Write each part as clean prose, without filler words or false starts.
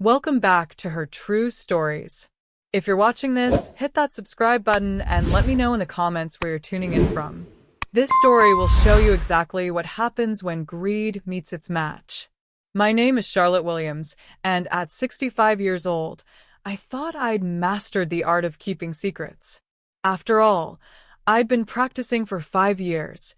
Welcome back to her true stories. If you're watching this, hit that subscribe button and let me know in the comments where you're tuning in from. This story will show you exactly what happens when greed meets its match. My name is Charlotte Williams, and at 65 years old, I thought I'd mastered the art of keeping secrets. After all, I'd been practicing for 5 years,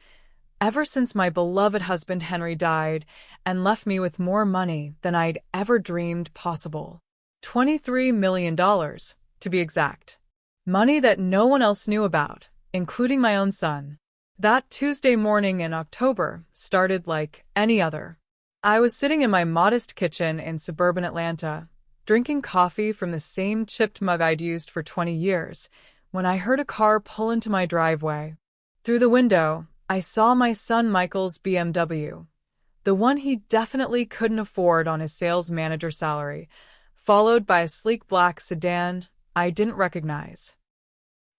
ever since my beloved husband Henry died and left me with more money than I'd ever dreamed possible. $23 million, to be exact. Money that no one else knew about, including my own son. That Tuesday morning in October started like any other. I was sitting in my modest kitchen in suburban Atlanta, drinking coffee from the same chipped mug I'd used for 20 years, when I heard a car pull into my driveway. Through the window, I saw my son Michael's BMW, the one he definitely couldn't afford on his sales manager salary, followed by a sleek black sedan I didn't recognize.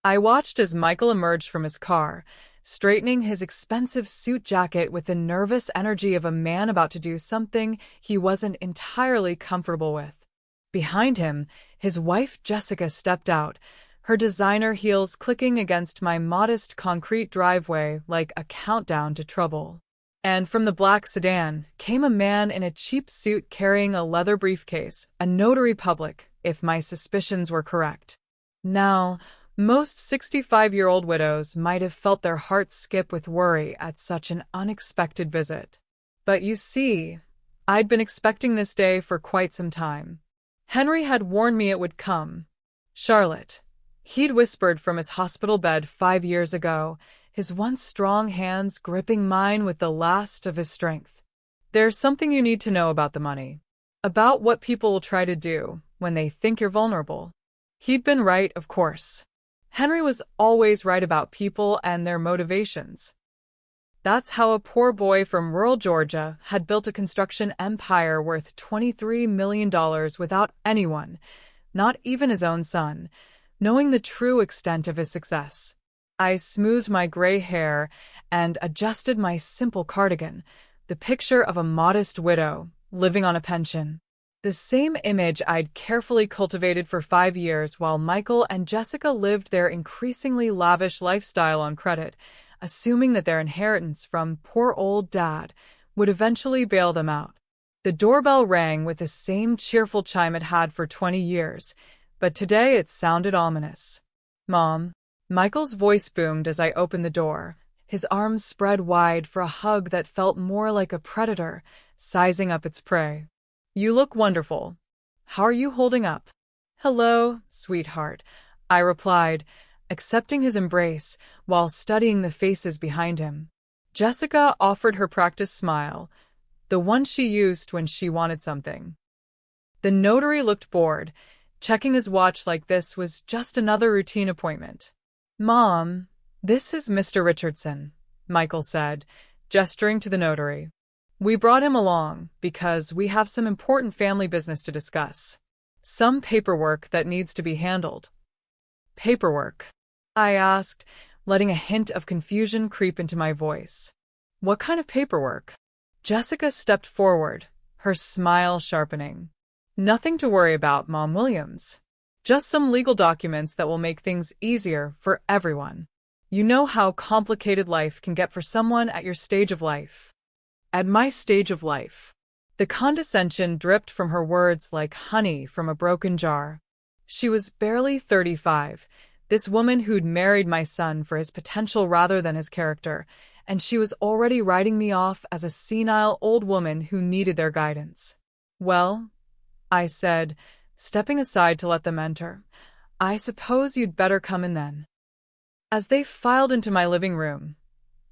I watched as Michael emerged from his car, straightening his expensive suit jacket with the nervous energy of a man about to do something he wasn't entirely comfortable with. Behind him, his wife Jessica stepped out, her designer heels clicking against my modest concrete driveway like a countdown to trouble. And from the black sedan came a man in a cheap suit carrying a leather briefcase, a notary public, if my suspicions were correct. Now, most 65-year-old widows might have felt their hearts skip with worry at such an unexpected visit. But you see, I'd been expecting this day for quite some time. Henry had warned me it would come. Charlotte, he'd whispered from his hospital bed 5 years ago, his once strong hands gripping mine with the last of his strength. There's something you need to know about the money. About what people will try to do when they think you're vulnerable. He'd been right, of course. Henry was always right about people and their motivations. That's how a poor boy from rural Georgia had built a construction empire worth $23 million without anyone, not even his own son, knowing the true extent of his success. I smoothed my gray hair and adjusted my simple cardigan, the picture of a modest widow living on a pension. The same image I'd carefully cultivated for 5 years while Michael and Jessica lived their increasingly lavish lifestyle on credit, assuming that their inheritance from poor old Dad would eventually bail them out. The doorbell rang with the same cheerful chime it had for 20 years, but today it sounded ominous. "Mom." Michael's voice boomed as I opened the door, his arms spread wide for a hug that felt more like a predator sizing up its prey. "You look wonderful. How are you holding up?" "Hello, sweetheart," I replied, accepting his embrace while studying the faces behind him. Jessica offered her practice smile, the one she used when she wanted something. The notary looked bored, checking his watch like this was just another routine appointment. "Mom, this is Mr. Richardson," Michael said, gesturing to the notary. "We brought him along because we have some important family business to discuss. Some paperwork that needs to be handled." "Paperwork?" I asked, letting a hint of confusion creep into my voice. "What kind of paperwork?" Jessica stepped forward, her smile sharpening. "Nothing to worry about, Mom Williams. Just some legal documents that will make things easier for everyone. You know how complicated life can get for someone at your stage of life." "At my stage of life." The condescension dripped from her words like honey from a broken jar. She was barely 35, this woman who'd married my son for his potential rather than his character, and she was already writing me off as a senile old woman who needed their guidance. "Well," I said, stepping aside to let them enter, "I suppose you'd better come in then." As they filed into my living room,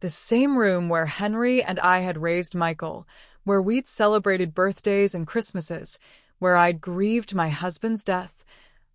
the same room where Henry and I had raised Michael, where we'd celebrated birthdays and Christmases, where I'd grieved my husband's death,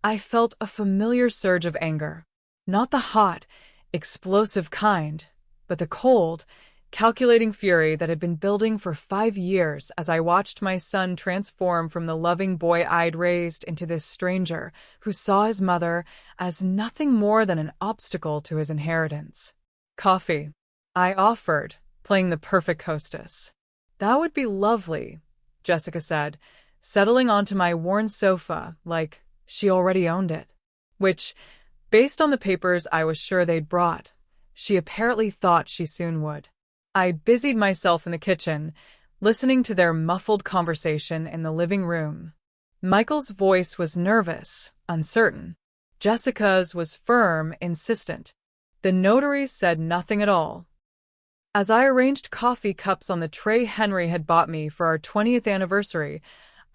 I felt a familiar surge of anger. Not the hot, explosive kind, but the cold, calculating fury that had been building for 5 years as I watched my son transform from the loving boy I'd raised into this stranger who saw his mother as nothing more than an obstacle to his inheritance. "Coffee," I offered, playing the perfect hostess. "That would be lovely," Jessica said, settling onto my worn sofa like she already owned it. Which, based on the papers I was sure they'd brought, she apparently thought she soon would. I busied myself in the kitchen, listening to their muffled conversation in the living room. Michael's voice was nervous, uncertain. Jessica's was firm, insistent. The notary said nothing at all. As I arranged coffee cups on the tray Henry had bought me for our 20th anniversary,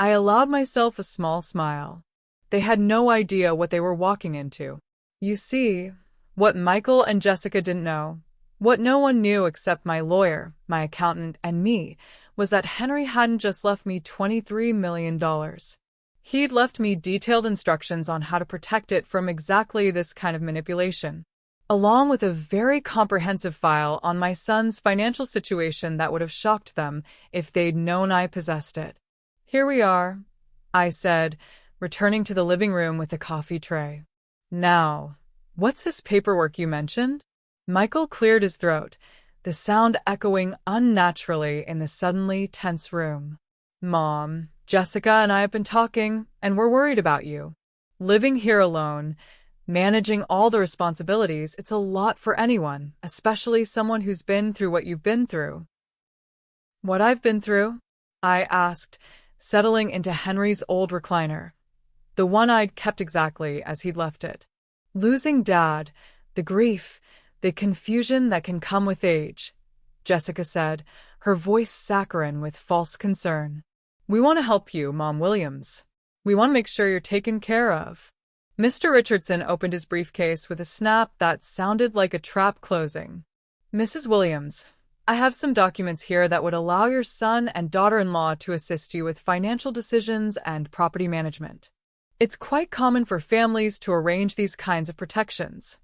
I allowed myself a small smile. They had no idea what they were walking into. You see, what Michael and Jessica didn't know, what no one knew except my lawyer, my accountant, and me, was that Henry hadn't just left me $23 million. He'd left me detailed instructions on how to protect it from exactly this kind of manipulation, along with a very comprehensive file on my son's financial situation that would have shocked them if they'd known I possessed it. Here we are, I said, returning to the living room with a coffee tray. Now, what's this paperwork you mentioned? Michael cleared his throat, the sound echoing unnaturally in the suddenly tense room. Mom, Jessica and I have been talking, and we're worried about you. Living here alone, managing all the responsibilities, it's a lot for anyone, especially someone who's been through what you've been through. What I've been through? I asked, settling into Henry's old recliner, the one I'd kept exactly as he'd left it. Losing Dad, the grief, the confusion that can come with age, Jessica said, her voice saccharine with false concern. We want to help you, Mom Williams. We want to make sure you're taken care of. Mr. Richardson opened his briefcase with a snap that sounded like a trap closing. Mrs. Williams, I have some documents here that would allow your son and daughter-in-law to assist you with financial decisions and property management. It's quite common for families to arrange these kinds of protections.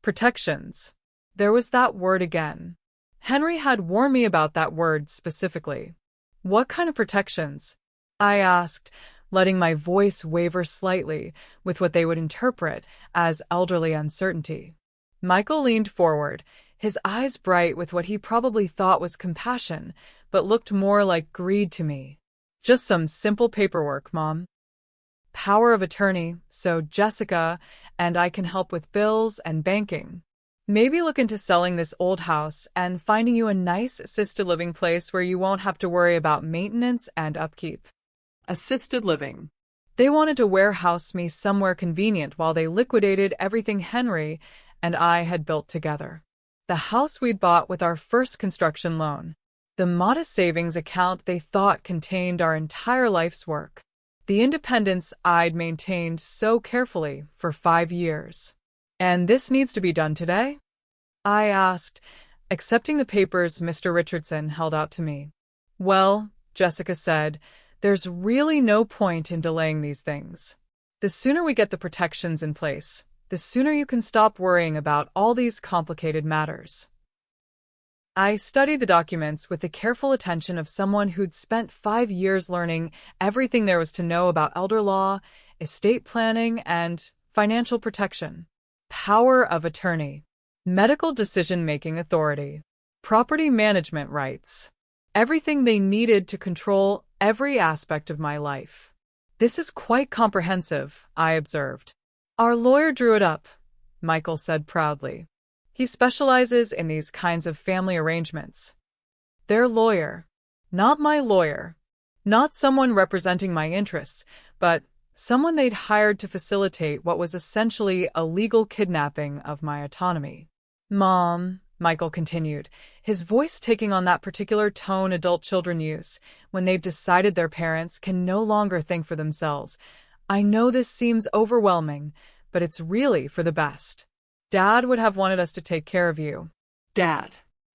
Protections. There was that word again. Henry had warned me about that word specifically. What kind of protections? I asked, letting my voice waver slightly with what they would interpret as elderly uncertainty. Michael leaned forward, his eyes bright with what he probably thought was compassion, but looked more like greed to me. Just some simple paperwork, Mom. Power of attorney, so Jessica and I can help with bills and banking. Maybe look into selling this old house and finding you a nice assisted living place where you won't have to worry about maintenance and upkeep. Assisted living. They wanted to warehouse me somewhere convenient while they liquidated everything Henry and I had built together. The house we'd bought with our first construction loan. The modest savings account they thought contained our entire life's work. The independence I'd maintained so carefully for 5 years. And this needs to be done today? I asked, accepting the papers Mr. Richardson held out to me. Well, Jessica said, there's really no point in delaying these things. The sooner we get the protections in place, the sooner you can stop worrying about all these complicated matters. I studied the documents with the careful attention of someone who'd spent 5 years learning everything there was to know about elder law, estate planning, and financial protection. Power of attorney, medical decision-making authority, property management rights, everything they needed to control every aspect of my life. This is quite comprehensive, I observed. Our lawyer drew it up, Michael said proudly. He specializes in these kinds of family arrangements. Their lawyer, not my lawyer, not someone representing my interests, but someone they'd hired to facilitate what was essentially a legal kidnapping of my autonomy. Mom, Michael continued, his voice taking on that particular tone adult children use when they've decided their parents can no longer think for themselves. I know this seems overwhelming, but it's really for the best. Dad would have wanted us to take care of you. Dad.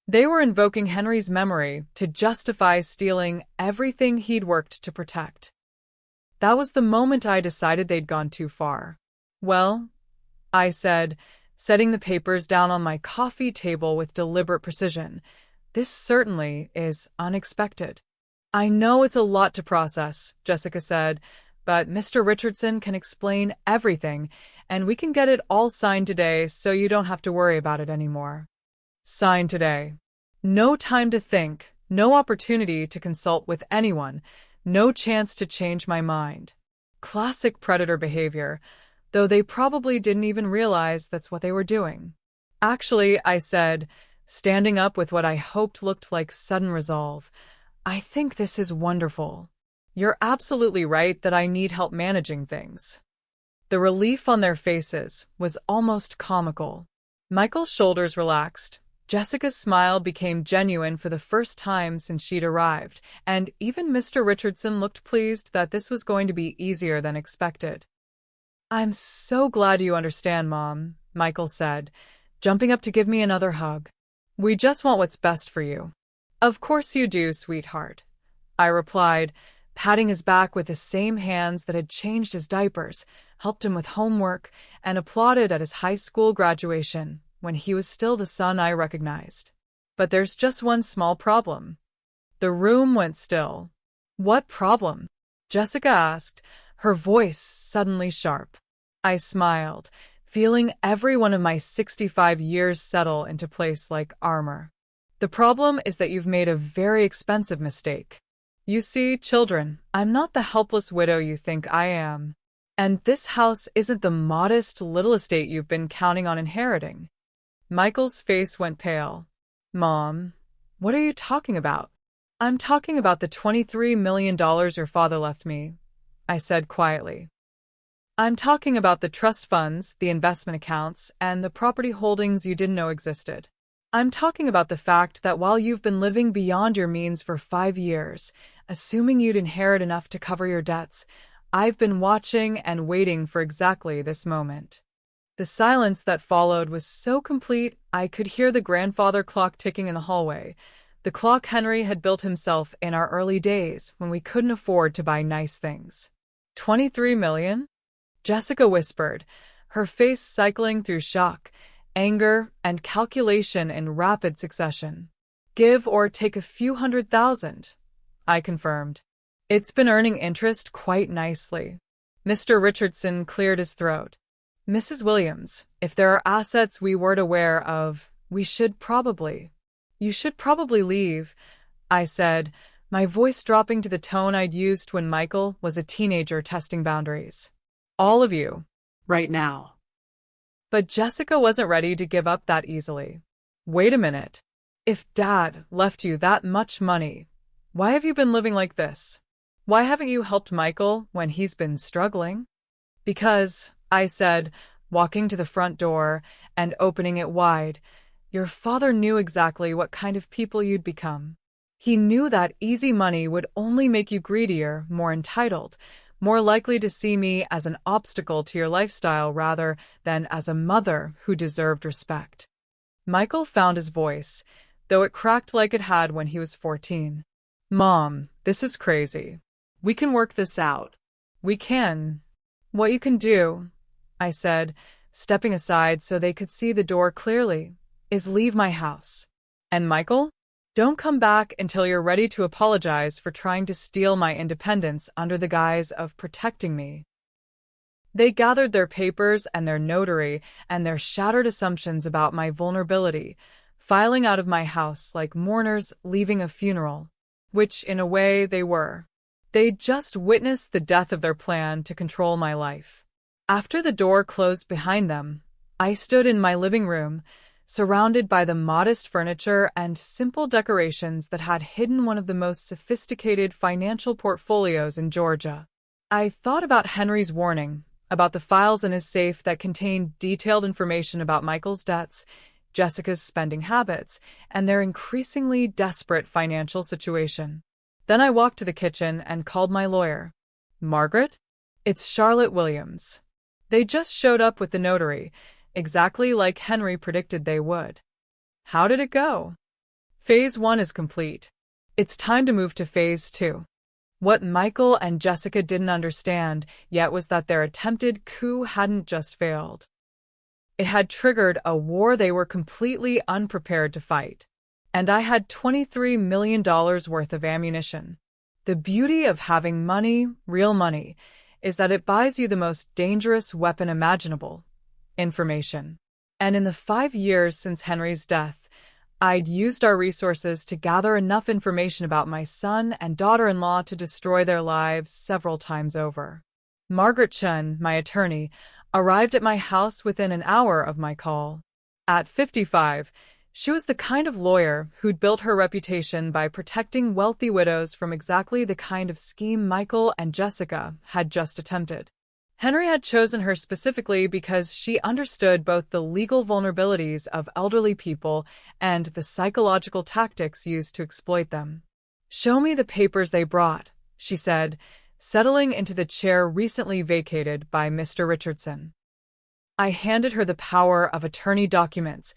They were invoking Henry's memory to justify stealing everything he'd worked to protect. That was the moment I decided they'd gone too far. Well, I said, setting the papers down on my coffee table with deliberate precision, this certainly is unexpected. I know it's a lot to process, Jessica said, but Mr. Richardson can explain everything, and we can get it all signed today so you don't have to worry about it anymore. Signed today. No time to think, no opportunity to consult with anyone. No chance to change my mind. Classic predator behavior, though they probably didn't even realize that's what they were doing. Actually, I said, standing up with what I hoped looked like sudden resolve, I think this is wonderful. You're absolutely right that I need help managing things. The relief on their faces was almost comical. Michael's shoulders relaxed. Jessica's smile became genuine for the first time since she'd arrived, and even Mr. Richardson looked pleased that this was going to be easier than expected. I'm so glad you understand, Mom, Michael said, jumping up to give me another hug. We just want what's best for you. Of course you do, sweetheart, I replied, patting his back with the same hands that had changed his diapers, helped him with homework, and applauded at his high school graduation when he was still the son I recognized. But there's just one small problem. The room went still. What problem? Jessica asked, her voice suddenly sharp. I smiled, feeling every one of my 65 years settle into place like armor. The problem is that you've made a very expensive mistake. You see, children, I'm not the helpless widow you think I am. And this house isn't the modest little estate you've been counting on inheriting. Michael's face went pale. Mom, what are you talking about? I'm talking about the $23 million your father left me, I said quietly. I'm talking about the trust funds, the investment accounts, and the property holdings you didn't know existed. I'm talking about the fact that while you've been living beyond your means for 5 years, assuming you'd inherit enough to cover your debts, I've been watching and waiting for exactly this moment. The silence that followed was so complete I could hear the grandfather clock ticking in the hallway, the clock Henry had built himself in our early days when we couldn't afford to buy nice things. 23 million? Jessica whispered, her face cycling through shock, anger, and calculation in rapid succession. Give or take a few $100,000, I confirmed. It's been earning interest quite nicely. Mr. Richardson cleared his throat. Mrs. Williams, if there are assets we weren't aware of, you should probably leave, I said, my voice dropping to the tone I'd used when Michael was a teenager testing boundaries. All of you. Right now. But Jessica wasn't ready to give up that easily. Wait a minute. If Dad left you that much money, why have you been living like this? Why haven't you helped Michael when he's been struggling? Because, I said, walking to the front door and opening it wide, your father knew exactly what kind of people you'd become. He knew that easy money would only make you greedier, more entitled, more likely to see me as an obstacle to your lifestyle rather than as a mother who deserved respect. Michael found his voice, though it cracked like it had when he was 14. Mom, this is crazy. We can work this out. We can. What you can do, I said, stepping aside so they could see the door clearly, is leave my house. And Michael, don't come back until you're ready to apologize for trying to steal my independence under the guise of protecting me. They gathered their papers and their notary and their shattered assumptions about my vulnerability, filing out of my house like mourners leaving a funeral, which in a way they were. They'd just witnessed the death of their plan to control my life. After the door closed behind them, I stood in my living room, surrounded by the modest furniture and simple decorations that had hidden one of the most sophisticated financial portfolios in Georgia. I thought about Henry's warning, about the files in his safe that contained detailed information about Michael's debts, Jessica's spending habits, and their increasingly desperate financial situation. Then I walked to the kitchen and called my lawyer. Margaret? It's Charlotte Williams. They just showed up with the notary, exactly like Henry predicted they would. How did it go? Phase 1 is complete. It's time to move to Phase 2. What Michael and Jessica didn't understand yet was that their attempted coup hadn't just failed. It had triggered a war they were completely unprepared to fight. And I had $23 million worth of ammunition. The beauty of having money, real money, is that it buys you the most dangerous weapon imaginable: information. And in the 5 years since Henry's death, I'd used our resources to gather enough information about my son and daughter-in-law to destroy their lives several times over. Margaret Chen, my attorney, arrived at my house within an hour of my call. At 55, she was the kind of lawyer who'd built her reputation by protecting wealthy widows from exactly the kind of scheme Michael and Jessica had just attempted. Henry had chosen her specifically because she understood both the legal vulnerabilities of elderly people and the psychological tactics used to exploit them. "Show me the papers they brought," she said, settling into the chair recently vacated by Mr. Richardson. I handed her the power of attorney documents,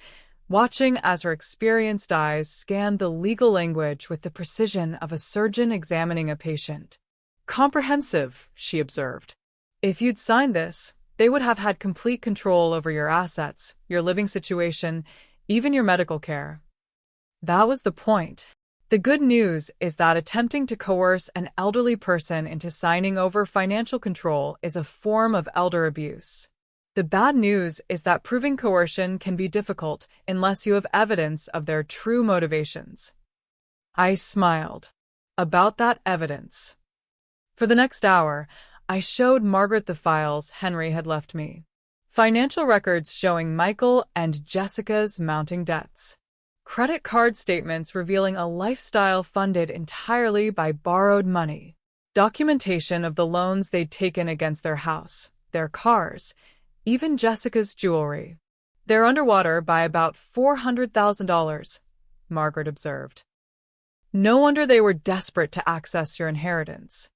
watching as her experienced eyes scanned the legal language with the precision of a surgeon examining a patient. "Comprehensive," she observed. "If you'd signed this, they would have had complete control over your assets, your living situation, even your medical care." That was the point. The good news is that attempting to coerce an elderly person into signing over financial control is a form of elder abuse. The bad news is that proving coercion can be difficult unless you have evidence of their true motivations. I smiled. About that evidence. For the next hour, I showed Margaret the files Henry had left me. Financial records showing Michael and Jessica's mounting debts. Credit card statements revealing a lifestyle funded entirely by borrowed money. Documentation of the loans they'd taken against their house, their cars, even Jessica's jewelry. "They're underwater by about $400,000, Margaret observed. "No wonder they were desperate to access your inheritance."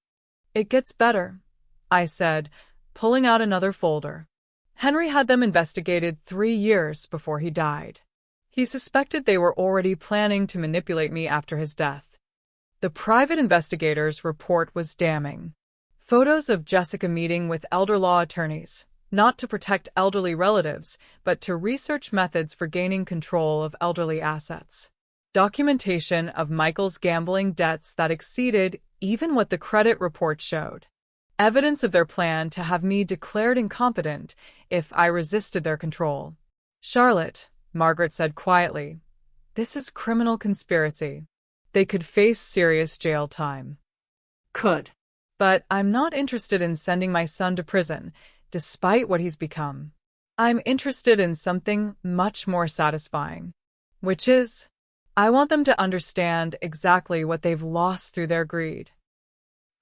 "It gets better," I said, pulling out another folder. Henry had them investigated 3 years before he died. He suspected they were already planning to manipulate me after his death. The private investigator's report was damning. Photos of Jessica meeting with elder law attorneys, not to protect elderly relatives, but to research methods for gaining control of elderly assets. Documentation of Michael's gambling debts that exceeded even what the credit report showed. Evidence of their plan to have me declared incompetent if I resisted their control. "Charlotte," Margaret said quietly, "this is criminal conspiracy. They could face serious jail time." Could. But I'm not interested in sending my son to prison, despite what he's become. I'm interested in something much more satisfying, which is, I want them to understand exactly what they've lost through their greed.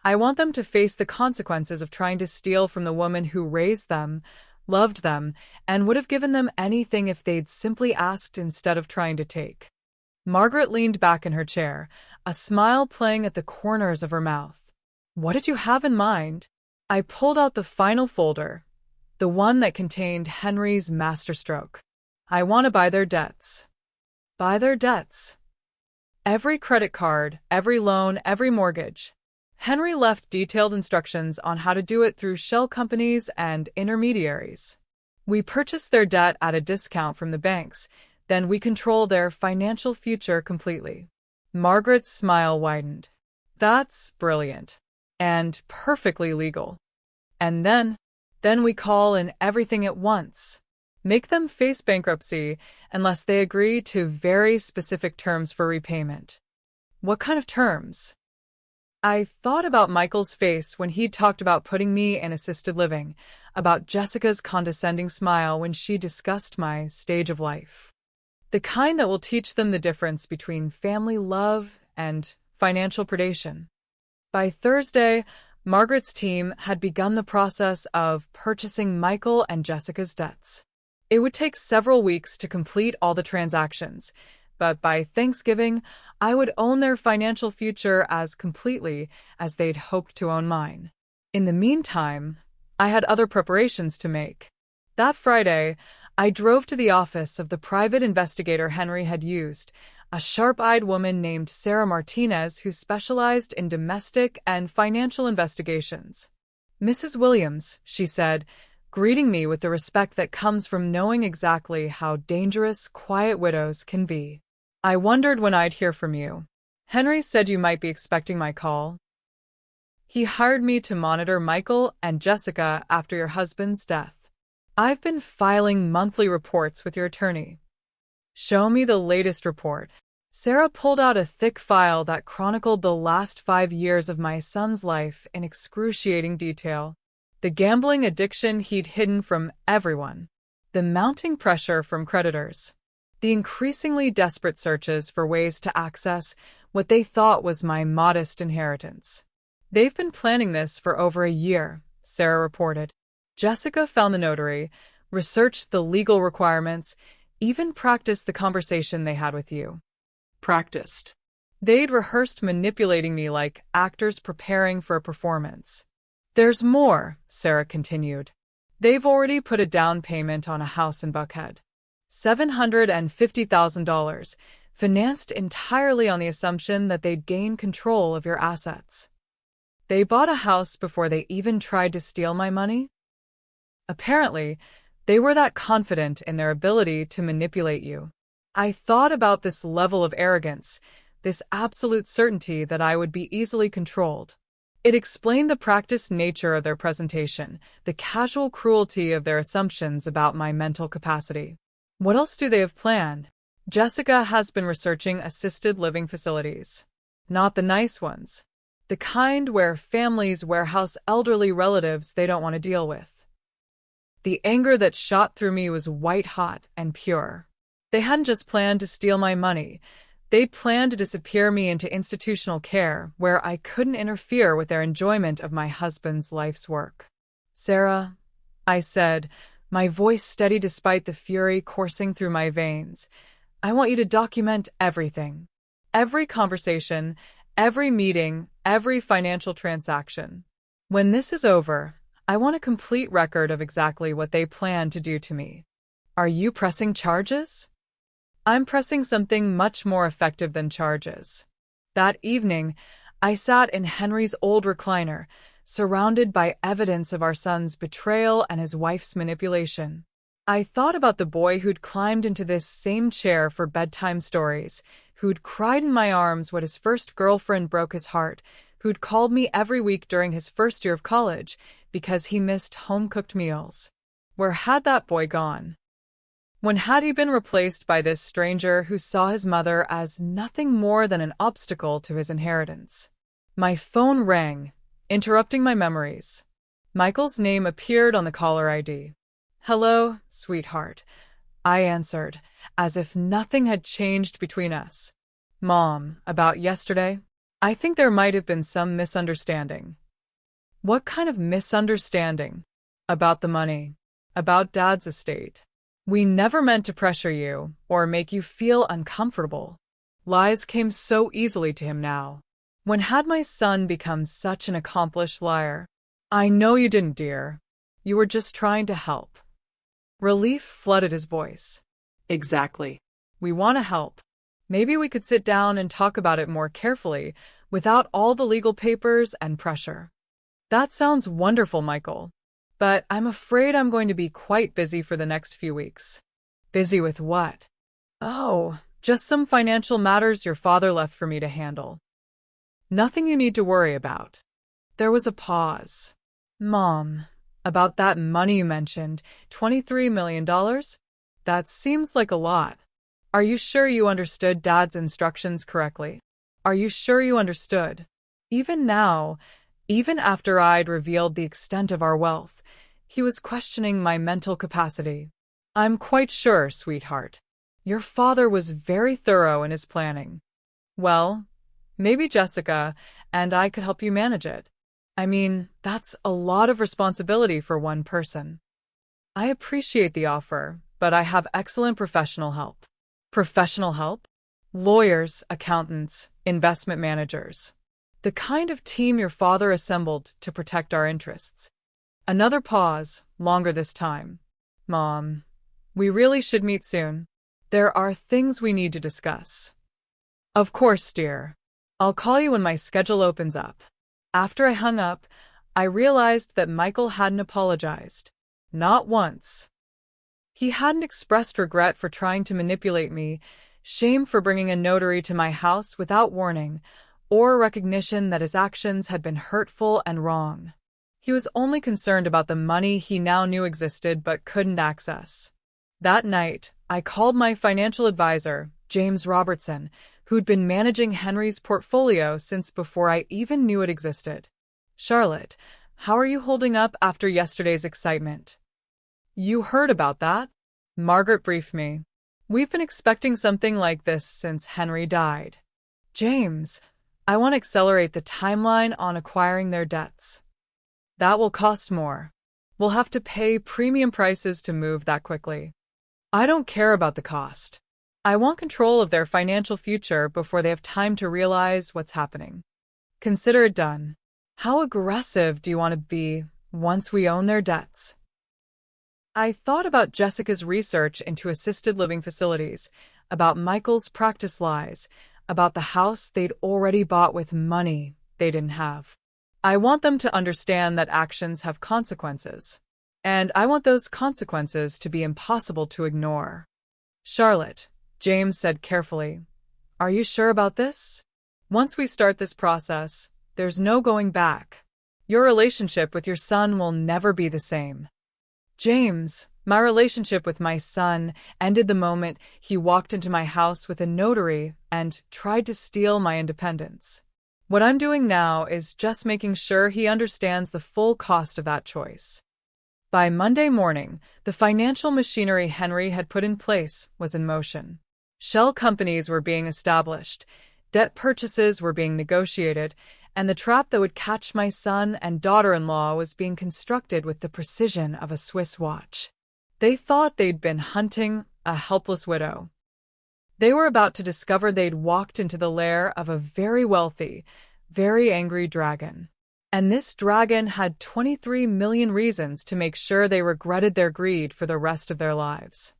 I want them to face the consequences of trying to steal from the woman who raised them, loved them, and would have given them anything if they'd simply asked instead of trying to take. Margaret leaned back in her chair, a smile playing at the corners of her mouth. "What did you have in mind?" I pulled out the final folder, the one that contained Henry's masterstroke. "I want to buy their debts." Buy their debts. Every credit card, every loan, every mortgage. Henry left detailed instructions on how to do it through shell companies and intermediaries. We purchase their debt at a discount from the banks, then we control their financial future completely. Margaret's smile widened. "That's brilliant. And perfectly legal. And then we call in everything at once. Make them face bankruptcy unless they agree to very specific terms for repayment." "What kind of terms?" I thought about Michael's face when he'd talked about putting me in assisted living, about Jessica's condescending smile when she discussed my stage of life. The kind that will teach them the difference between family love and financial predation. By Thursday, Margaret's team had begun the process of purchasing Michael and Jessica's debts. It would take several weeks to complete all the transactions, but by Thanksgiving, I would own their financial future as completely as they'd hoped to own mine. In the meantime, I had other preparations to make. That Friday, I drove to the office of the private investigator Henry had used, a sharp-eyed woman named Sarah Martinez who specialized in domestic and financial investigations. "Mrs. Williams," she said, greeting me with the respect that comes from knowing exactly how dangerous quiet widows can be. "I wondered when I'd hear from you. Henry said you might be expecting my call. He hired me to monitor Michael and Jessica after your husband's death. I've been filing monthly reports with your attorney." Show me the latest report. Sarah pulled out a thick file that chronicled the last 5 years of my son's life in excruciating detail. The gambling addiction he'd hidden from everyone. The mounting pressure from creditors. The increasingly desperate searches for ways to access what they thought was my modest inheritance. They've been planning this for over a year, Sarah reported. Jessica found the notary, researched the legal requirements, even practiced the conversation they had with you. Practiced. They'd rehearsed manipulating me like actors preparing for a performance. There's more, Sarah continued. They've already put a down payment on a house in Buckhead. $750,000, financed entirely on the assumption that they'd gain control of your assets. They bought a house before they even tried to steal my money? Apparently, they were that confident in their ability to manipulate you. I thought about this level of arrogance, this absolute certainty that I would be easily controlled. It explained the practiced nature of their presentation, the casual cruelty of their assumptions about my mental capacity. What else do they have planned? Jessica has been researching assisted living facilities. Not the nice ones. The kind where families warehouse elderly relatives they don't want to deal with. The anger that shot through me was white-hot and pure. They hadn't just planned to steal my money. They'd planned to disappear me into institutional care where I couldn't interfere with their enjoyment of my husband's life's work. Sarah, I said, my voice steady despite the fury coursing through my veins, I want you to document everything. Every conversation, every meeting, every financial transaction. When this is over, I want a complete record of exactly what they plan to do to me. Are you pressing charges? I'm pressing something much more effective than charges. That evening, I sat in Henry's old recliner, surrounded by evidence of our son's betrayal and his wife's manipulation. I thought about the boy who'd climbed into this same chair for bedtime stories, who'd cried in my arms when his first girlfriend broke his heart, who'd called me every week during his first year of college because he missed home-cooked meals. Where had that boy gone? When had he been replaced by this stranger who saw his mother as nothing more than an obstacle to his inheritance? My phone rang, interrupting my memories. Michael's name appeared on the caller ID. Hello, sweetheart, I answered, as if nothing had changed between us. Mom, about yesterday? I think there might have been some misunderstanding. What kind of misunderstanding? About the money. About Dad's estate. We never meant to pressure you or make you feel uncomfortable. Lies came so easily to him now. When had my son become such an accomplished liar? I know you didn't, dear. You were just trying to help. Relief flooded his voice. Exactly. We want to help. Maybe we could sit down and talk about it more carefully without all the legal papers and pressure. That sounds wonderful, Michael. But I'm afraid I'm going to be quite busy for the next few weeks. Busy with what? Oh, just some financial matters your father left for me to handle. Nothing you need to worry about. There was a pause. Mom, about that money you mentioned, $23 million? That seems like a lot. Are you sure you understood Dad's instructions correctly? Are you sure you understood? Even now, even after I'd revealed the extent of our wealth, he was questioning my mental capacity. I'm quite sure, sweetheart. Your father was very thorough in his planning. Well, maybe Jessica and I could help you manage it. I mean, that's a lot of responsibility for one person. I appreciate the offer, but I have excellent professional help. Professional help? Lawyers, accountants, investment managers. The kind of team your father assembled to protect our interests. Another pause, longer this time. Mom, we really should meet soon. There are things we need to discuss. Of course, dear. I'll call you when my schedule opens up. After I hung up, I realized that Michael hadn't apologized. Not once. He hadn't expressed regret for trying to manipulate me, shame for bringing a notary to my house without warning, or recognition that his actions had been hurtful and wrong. He was only concerned about the money he now knew existed but couldn't access. That night, I called my financial advisor, James Robertson, who'd been managing Henry's portfolio since before I even knew it existed. Charlotte, how are you holding up after yesterday's excitement? You heard about that? Margaret briefed me. We've been expecting something like this since Henry died. James, I want to accelerate the timeline on acquiring their debts. That will cost more. We'll have to pay premium prices to move that quickly. I don't care about the cost. I want control of their financial future before they have time to realize what's happening. Consider it done. How aggressive do you want to be once we own their debts? I thought about Jessica's research into assisted living facilities, about Michael's practice lies, about the house they'd already bought with money they didn't have. I want them to understand that actions have consequences, and I want those consequences to be impossible to ignore. Charlotte, James said carefully, are you sure about this? Once we start this process, there's no going back. Your relationship with your son will never be the same. James, my relationship with my son ended the moment he walked into my house with a notary and tried to steal my independence. What I'm doing now is just making sure he understands the full cost of that choice. By Monday morning, the financial machinery Henry had put in place was in motion. Shell companies were being established, debt purchases were being negotiated, and the trap that would catch my son and daughter-in-law was being constructed with the precision of a Swiss watch. They thought they'd been hunting a helpless widow. They were about to discover they'd walked into the lair of a very wealthy, very angry dragon. And this dragon had 23 million reasons to make sure they regretted their greed for the rest of their lives.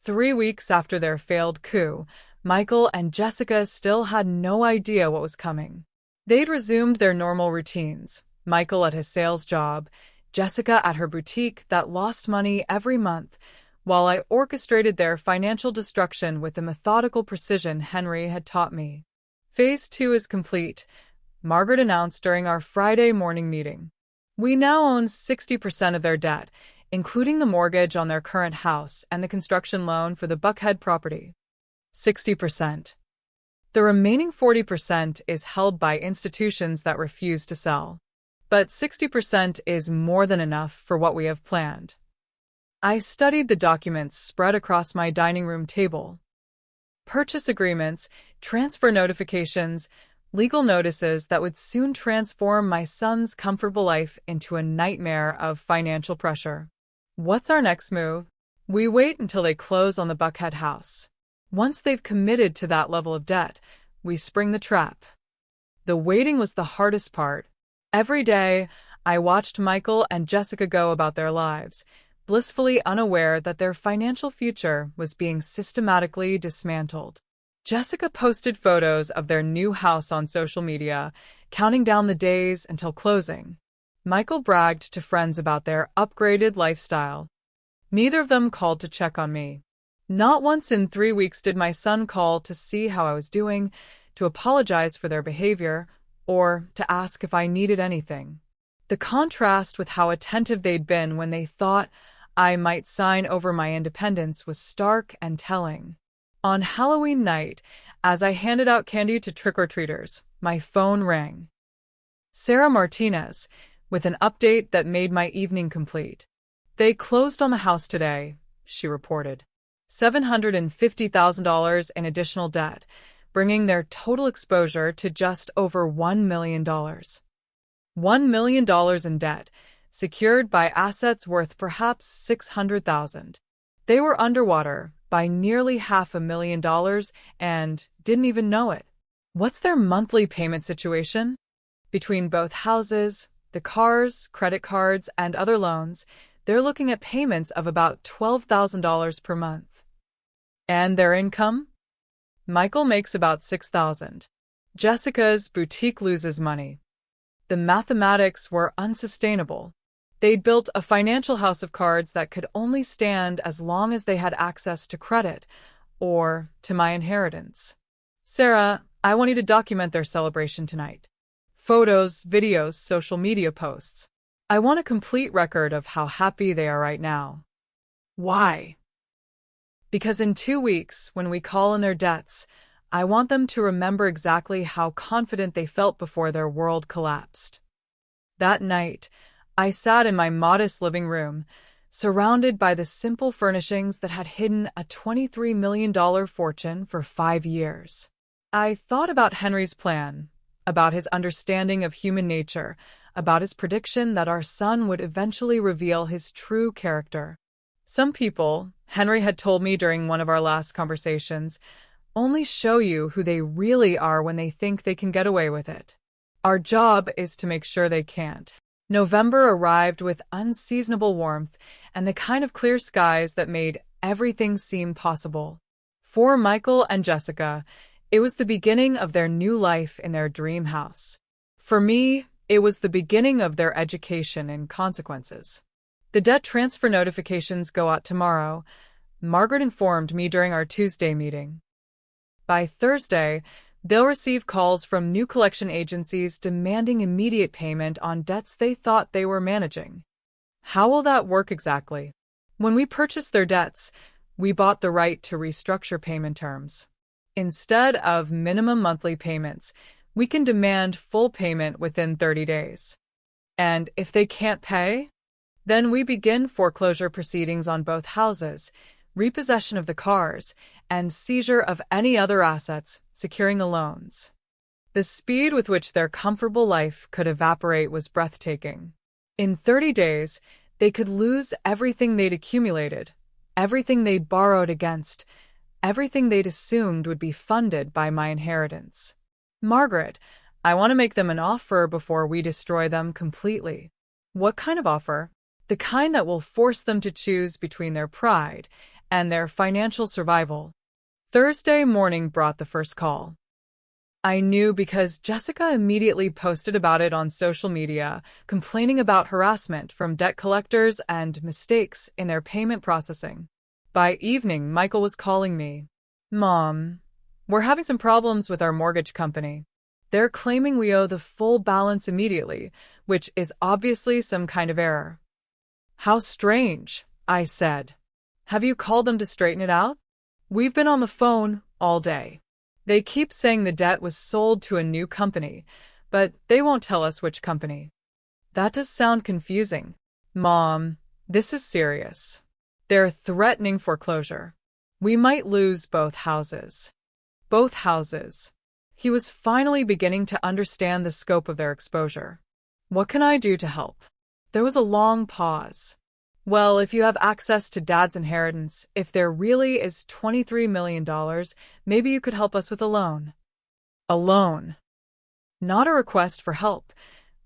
3 weeks after their failed coup, Michael and Jessica still had no idea what was coming. They'd resumed their normal routines, Michael at his sales job, Jessica at her boutique that lost money every month, while I orchestrated their financial destruction with the methodical precision Henry had taught me. Phase 2 is complete, Margaret announced during our Friday morning meeting. We now own 60% of their debt, including the mortgage on their current house and the construction loan for the Buckhead property. 60%. The remaining 40% is held by institutions that refuse to sell. But 60% is more than enough for what we have planned. I studied the documents spread across my dining room table. Purchase agreements, transfer notifications, legal notices that would soon transform my son's comfortable life into a nightmare of financial pressure. What's our next move? We wait until they close on the Buckhead house. Once they've committed to that level of debt, we spring the trap. The waiting was the hardest part. Every day, I watched Michael and Jessica go about their lives, blissfully unaware that their financial future was being systematically dismantled. Jessica posted photos of their new house on social media, counting down the days until closing. Michael bragged to friends about their upgraded lifestyle. Neither of them called to check on me. Not once in 3 weeks did my son call to see how I was doing, to apologize for their behavior, or to ask if I needed anything. The contrast with how attentive they'd been when they thought I might sign over my independence was stark and telling. On Halloween night, as I handed out candy to trick-or-treaters, my phone rang. Sarah Martinez, with an update that made my evening complete. They closed on the house today, she reported. $750,000 in additional debt, bringing their total exposure to just over $1 million. $1 million in debt, secured by assets worth perhaps $600,000. They were underwater by nearly $500,000 and didn't even know it. What's their monthly payment situation? Between both houses, the cars, credit cards, and other loans, they're looking at payments of about $12,000 per month. And their income? Michael makes about $6,000. Jessica's boutique loses money. The mathematics were unsustainable. They'd built a financial house of cards that could only stand as long as they had access to credit or to my inheritance. Sarah, I want you to document their celebration tonight. Photos, videos, social media posts. I want a complete record of how happy they are right now. Why? Because in 2 weeks, when we call in their debts, I want them to remember exactly how confident they felt before their world collapsed. That night, I sat in my modest living room, surrounded by the simple furnishings that had hidden a $23 million fortune for 5 years. I thought about Henry's plan, about his understanding of human nature, about his prediction that our son would eventually reveal his true character. Some people, Henry had told me during one of our last conversations, only show you who they really are when they think they can get away with it. Our job is to make sure they can't. November arrived with unseasonable warmth and the kind of clear skies that made everything seem possible. For Michael and Jessica, it was the beginning of their new life in their dream house. For me, it was the beginning of their education and consequences. The debt transfer notifications go out tomorrow, Margaret informed me during our Tuesday meeting. By Thursday, they'll receive calls from new collection agencies demanding immediate payment on debts they thought they were managing. How will that work exactly? When we purchased their debts, we bought the right to restructure payment terms. Instead of minimum monthly payments, we can demand full payment within 30 days. And if they can't pay, then we begin foreclosure proceedings on both houses, repossession of the cars, and seizure of any other assets, securing the loans. The speed with which their comfortable life could evaporate was breathtaking. In 30 days, they could lose everything they'd accumulated, everything they'd borrowed against, everything they'd assumed would be funded by my inheritance. Margaret, I want to make them an offer before we destroy them completely. What kind of offer? The kind that will force them to choose between their pride and their financial survival. Thursday morning brought the first call. I knew because Jessica immediately posted about it on social media, complaining about harassment from debt collectors and mistakes in their payment processing. By evening, Michael was calling me. Mom, we're having some problems with our mortgage company. They're claiming we owe the full balance immediately, which is obviously some kind of error. How strange, I said. Have you called them to straighten it out? We've been on the phone all day. They keep saying the debt was sold to a new company, but they won't tell us which company. That does sound confusing. Mom, this is serious. They're threatening foreclosure. We might lose both houses. Both houses. He was finally beginning to understand the scope of their exposure. What can I do to help? There was a long pause. Well, if you have access to Dad's inheritance, if there really is $23 million, maybe you could help us with a loan. A loan. Not a request for help,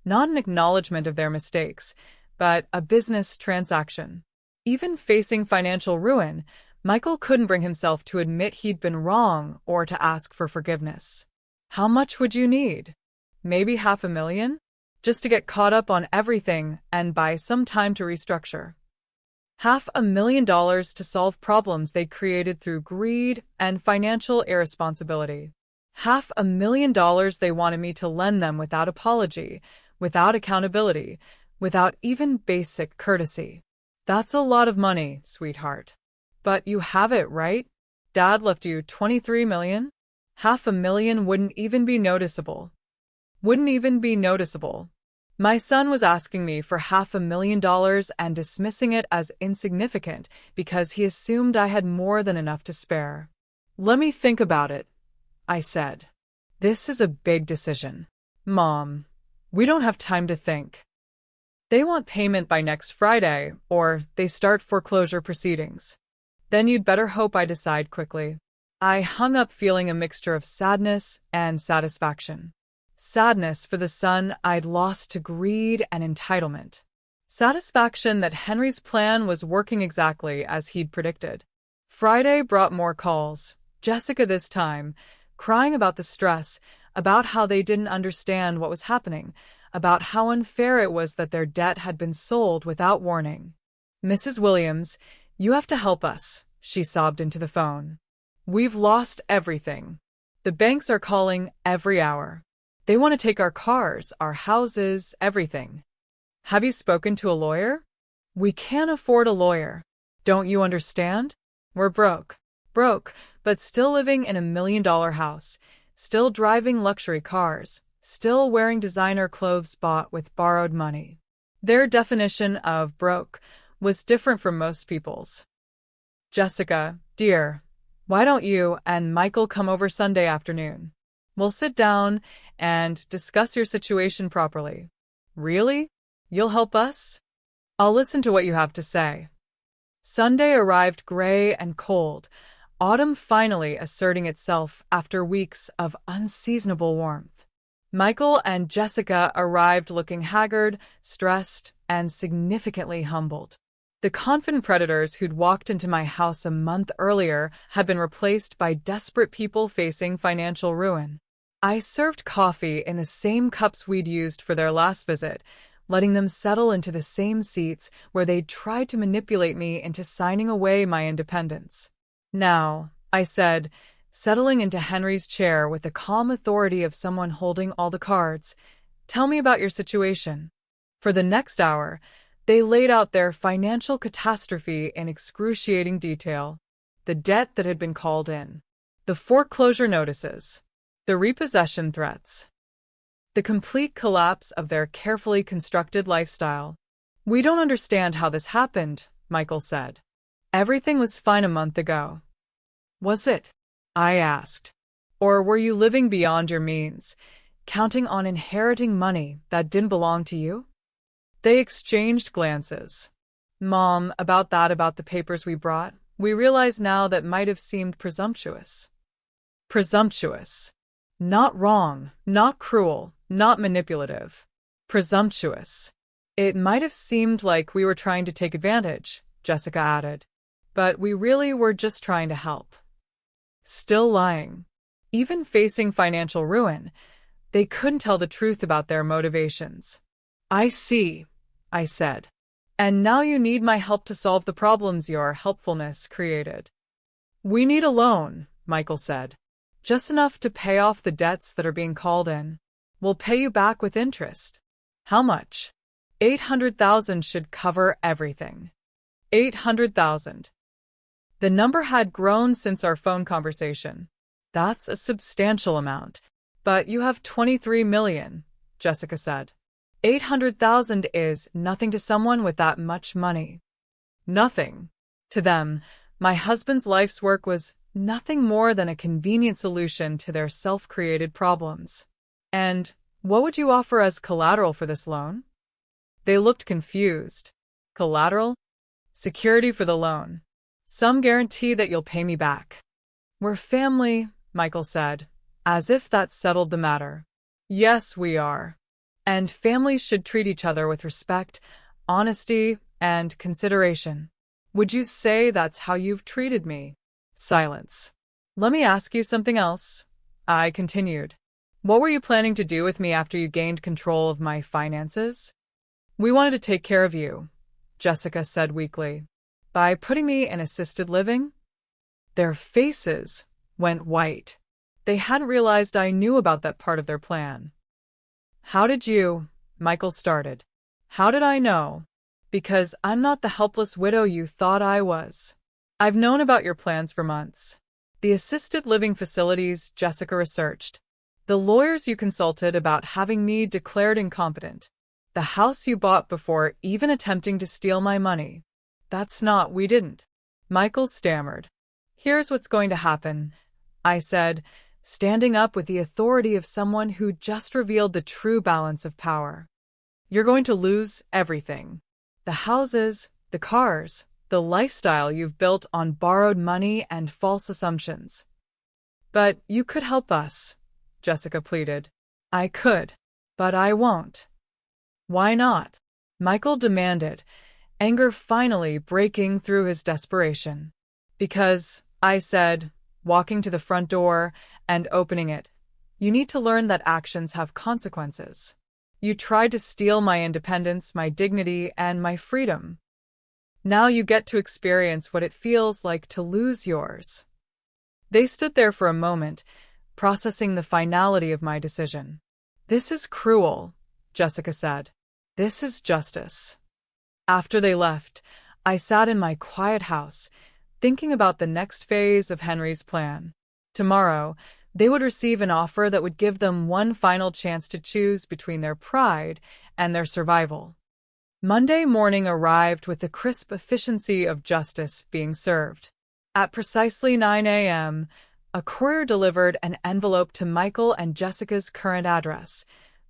not an acknowledgement of their mistakes, but a business transaction. Even facing financial ruin, Michael couldn't bring himself to admit he'd been wrong or to ask for forgiveness. How much would you need? Maybe $500,000? Just to get caught up on everything and buy some time to restructure. $500,000 to solve problems they created through greed and financial irresponsibility. $500,000 they wanted me to lend them without apology, without accountability, without even basic courtesy. That's a lot of money, sweetheart. But you have it, right? Dad left you $23 million? $500,000 wouldn't even be noticeable. My son was asking me for $500,000 and dismissing it as insignificant because he assumed I had more than enough to spare. Let me think about it, I said. This is a big decision. Mom, we don't have time to think. They want payment by next Friday, or they start foreclosure proceedings. Then you'd better hope I decide quickly. I hung up feeling a mixture of sadness and satisfaction. Sadness for the son I'd lost to greed and entitlement. Satisfaction that Henry's plan was working exactly as he'd predicted. Friday brought more calls, Jessica this time, crying about the stress, about how they didn't understand what was happening, about how unfair it was that their debt had been sold without warning. Mrs. Williams, you have to help us, she sobbed into the phone. We've lost everything. The banks are calling every hour. They want to take our cars, our houses, everything. Have you spoken to a lawyer? We can't afford a lawyer. Don't you understand? We're broke. Broke, but still living in $1 million house, still driving luxury cars, still wearing designer clothes bought with borrowed money. Their definition of broke was different from most people's. Jessica, dear, why don't you and Michael come over Sunday afternoon? We'll sit down and discuss your situation properly. Really? You'll help us? I'll listen to what you have to say. Sunday arrived gray and cold, autumn finally asserting itself after weeks of unseasonable warmth. Michael and Jessica arrived looking haggard, stressed, and significantly humbled. The confident predators who'd walked into my house a month earlier had been replaced by desperate people facing financial ruin. I served coffee in the same cups we'd used for their last visit, letting them settle into the same seats where they'd tried to manipulate me into signing away my independence. Now, I said, settling into Henry's chair with the calm authority of someone holding all the cards, tell me about your situation. For the next hour, they laid out their financial catastrophe in excruciating detail. The debt that had been called in, the foreclosure notices, the repossession threats, the complete collapse of their carefully constructed lifestyle. We don't understand how this happened, Michael said. Everything was fine a month ago. Was it? I asked. Or were you living beyond your means, counting on inheriting money that didn't belong to you? They exchanged glances. Mom, about the papers we brought, we realize now that might have seemed presumptuous. Presumptuous. Not wrong, not cruel, not manipulative. Presumptuous. It might have seemed like we were trying to take advantage, Jessica added. But we really were just trying to help. Still lying. Even facing financial ruin, they couldn't tell the truth about their motivations. I see, I said. And now you need my help to solve the problems your helpfulness created. We need a loan, Michael said. Just enough to pay off the debts that are being called in. We'll pay you back with interest. How much? 800,000 should cover everything. 800,000. The number had grown since our phone conversation. That's a substantial amount. But you have 23 million, Jessica said. 800,000 is nothing to someone with that much money. Nothing. To them, my husband's life's work was nothing more than a convenient solution to their self-created problems. And what would you offer as collateral for this loan? They looked confused. Collateral? Security for the loan. Some guarantee that you'll pay me back. We're family, Michael said, as if that settled the matter. Yes, we are. And families should treat each other with respect, honesty, and consideration. Would you say that's how you've treated me? Silence. Let me ask you something else, I continued. What were you planning to do with me after you gained control of my finances? We wanted to take care of you, Jessica said weakly. By putting me in assisted living? Their faces went white. They hadn't realized I knew about that part of their plan. How did you? Michael started. How did I know? Because I'm not the helpless widow you thought I was. I've known about your plans for months. The assisted living facilities Jessica researched. The lawyers you consulted about having me declared incompetent. The house you bought before even attempting to steal my money. We didn't. Michael stammered. Here's what's going to happen, I said, standing up with the authority of someone who just revealed the true balance of power. You're going to lose everything. The houses, the cars, the lifestyle you've built on borrowed money and false assumptions. But you could help us, Jessica pleaded. I could, but I won't. Why not? Michael demanded, anger finally breaking through his desperation. Because, I said, walking to the front door and opening it, you need to learn that actions have consequences. You tried to steal my independence, my dignity, and my freedom. Now you get to experience what it feels like to lose yours. They stood there for a moment, processing the finality of my decision. This is cruel, Jessica said. This is justice. After they left, I sat in my quiet house, thinking about the next phase of Henry's plan. Tomorrow, they would receive an offer that would give them one final chance to choose between their pride and their survival. Monday morning arrived with the crisp efficiency of justice being served. At precisely 9 a.m., a courier delivered an envelope to Michael and Jessica's current address,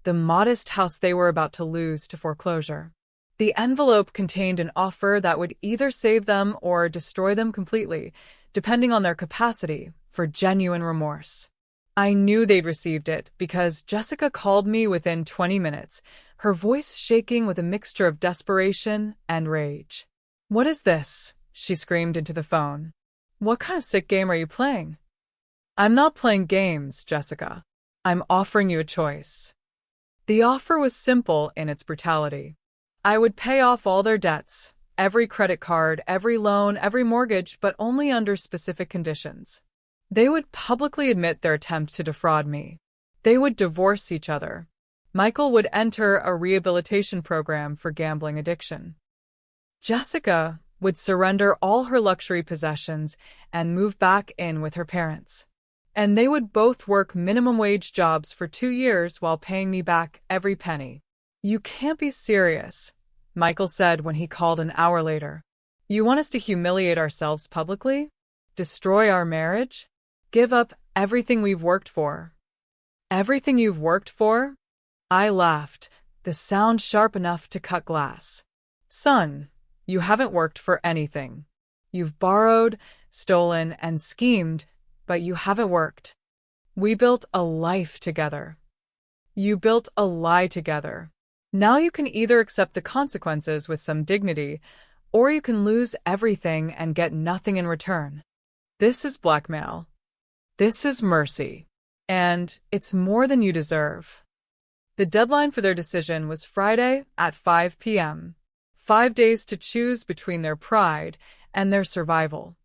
the modest house they were about to lose to foreclosure. The envelope contained an offer that would either save them or destroy them completely, depending on their capacity for genuine remorse. I knew they'd received it because Jessica called me within 20 minutes, her voice shaking with a mixture of desperation and rage. "What is this?" she screamed into the phone. "What kind of sick game are you playing?" "I'm not playing games, Jessica. I'm offering you a choice." The offer was simple in its brutality. I would pay off all their debts, every credit card, every loan, every mortgage, but only under specific conditions. They would publicly admit their attempt to defraud me. They would divorce each other. Michael would enter a rehabilitation program for gambling addiction. Jessica would surrender all her luxury possessions and move back in with her parents. And they would both work minimum wage jobs for 2 years while paying me back every penny. "You can't be serious," Michael said when he called an hour later. "You want us to humiliate ourselves publicly? Destroy our marriage? Give up everything we've worked for?" "Everything you've worked for?" I laughed, the sound sharp enough to cut glass. "Son, you haven't worked for anything. You've borrowed, stolen, and schemed, but you haven't worked. We built a life together. You built a lie together. Now you can either accept the consequences with some dignity, or you can lose everything and get nothing in return. This is blackmail. This is mercy. And it's more than you deserve." The deadline for their decision was Friday at 5 p.m. 5 days to choose between their pride and their survival.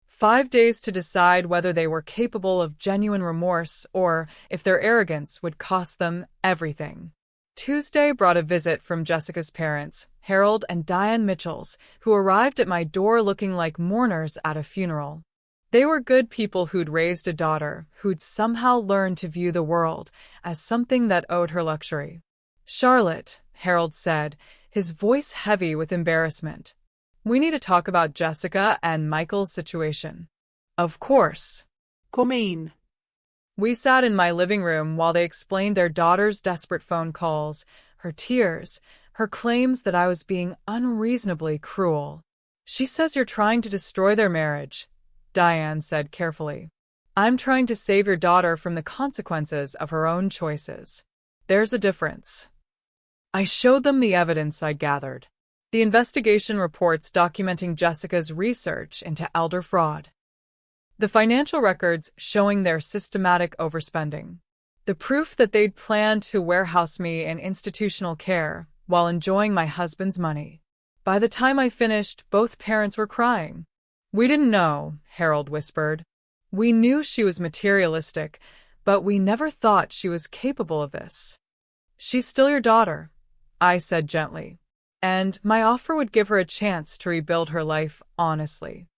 5 days to decide whether they were capable of genuine remorse or if their arrogance would cost them everything. Tuesday brought a visit from Jessica's parents, Harold and Diane Mitchells, who arrived at my door looking like mourners at a funeral. They were good people who'd raised a daughter who'd somehow learned to view the world as something that owed her luxury. "Charlotte," Harold said, his voice heavy with embarrassment, "we need to talk about Jessica and Michael's situation." "Of course." "Come in." We sat in my living room while they explained their daughter's desperate phone calls, her tears, her claims that I was being unreasonably cruel. "She says you're trying to destroy their marriage," Diane said carefully. "I'm trying to save your daughter from the consequences of her own choices. There's a difference." I showed them the evidence I'd gathered. The investigation reports documenting Jessica's research into elder fraud. The financial records showing their systematic overspending. The proof that they'd planned to warehouse me in institutional care while enjoying my husband's money. By the time I finished, both parents were crying. "We didn't know," Harold whispered. "We knew she was materialistic, but we never thought she was capable of this." "She's still your daughter," I said gently, "and my offer would give her a chance to rebuild her life honestly.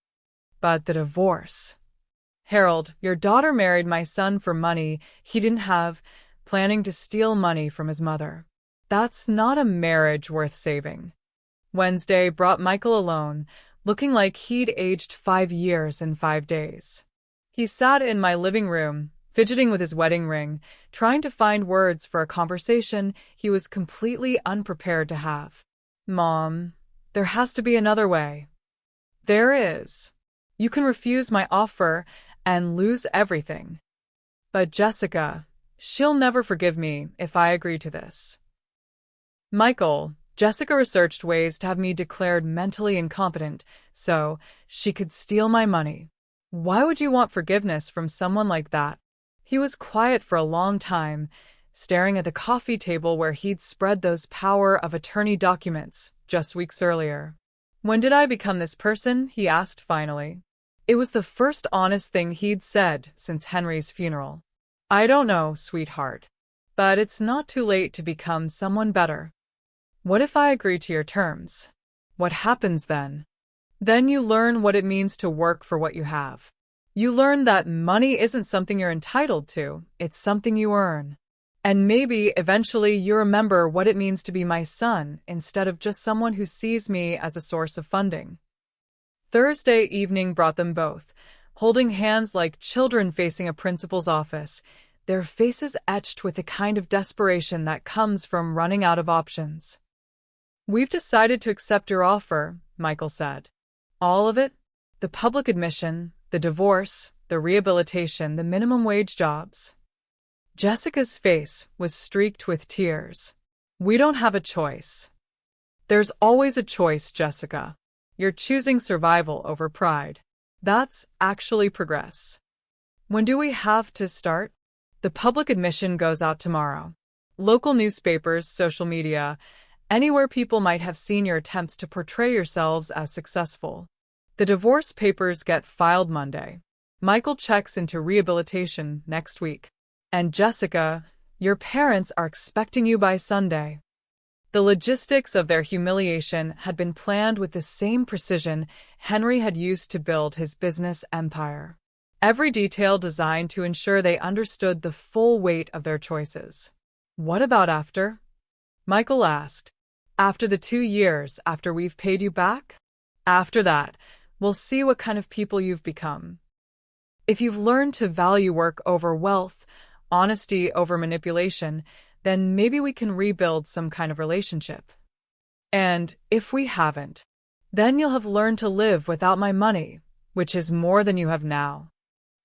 But the divorce. Harold, your daughter married my son for money he didn't have, planning to steal money from his mother. That's not a marriage worth saving." Wednesday brought Michael alone, looking like he'd aged 5 years in 5 days. He sat in my living room, fidgeting with his wedding ring, trying to find words for a conversation he was completely unprepared to have. "Mom, there has to be another way." "There is. You can refuse my offer and lose everything. But Jessica, she'll never forgive me if I agree to this." "Michael, Jessica researched ways to have me declared mentally incompetent so she could steal my money. Why would you want forgiveness from someone like that?" He was quiet for a long time, staring at the coffee table where he'd spread those power of attorney documents just weeks earlier. "When did I become this person?" he asked finally. It was the first honest thing he'd said since Henry's funeral. "I don't know, sweetheart. But it's not too late to become someone better." "What if I agree to your terms? What happens then?" Then you learn what it means to work for what you have. You learn that money isn't something you're entitled to, it's something you earn. And maybe eventually you remember what it means to be my son instead of just someone who sees me as a source of funding. Thursday evening brought them both, holding hands like children facing a principal's office, their faces etched with the kind of desperation that comes from running out of options. "We've decided to accept your offer," Michael said. "All of it? The public admission, the divorce, the rehabilitation, the minimum wage jobs." Jessica's face was streaked with tears. "We don't have a choice." "There's always a choice, Jessica. You're choosing survival over pride. That's actually progress." "When do we have to start?" "The public admission goes out tomorrow. Local newspapers, social media, anywhere people might have seen your attempts to portray yourselves as successful. The divorce papers get filed Monday. Michael checks into rehabilitation next week. And Jessica, your parents are expecting you by Sunday." The logistics of their humiliation had been planned with the same precision Henry had used to build his business empire. Every detail designed to ensure they understood the full weight of their choices. "What about after?" Michael asked. "After the 2 years after we've paid you back? After that, we'll see what kind of people you've become. If you've learned to value work over wealth, honesty over manipulation, then maybe we can rebuild some kind of relationship. And if we haven't, then you'll have learned to live without my money, which is more than you have now."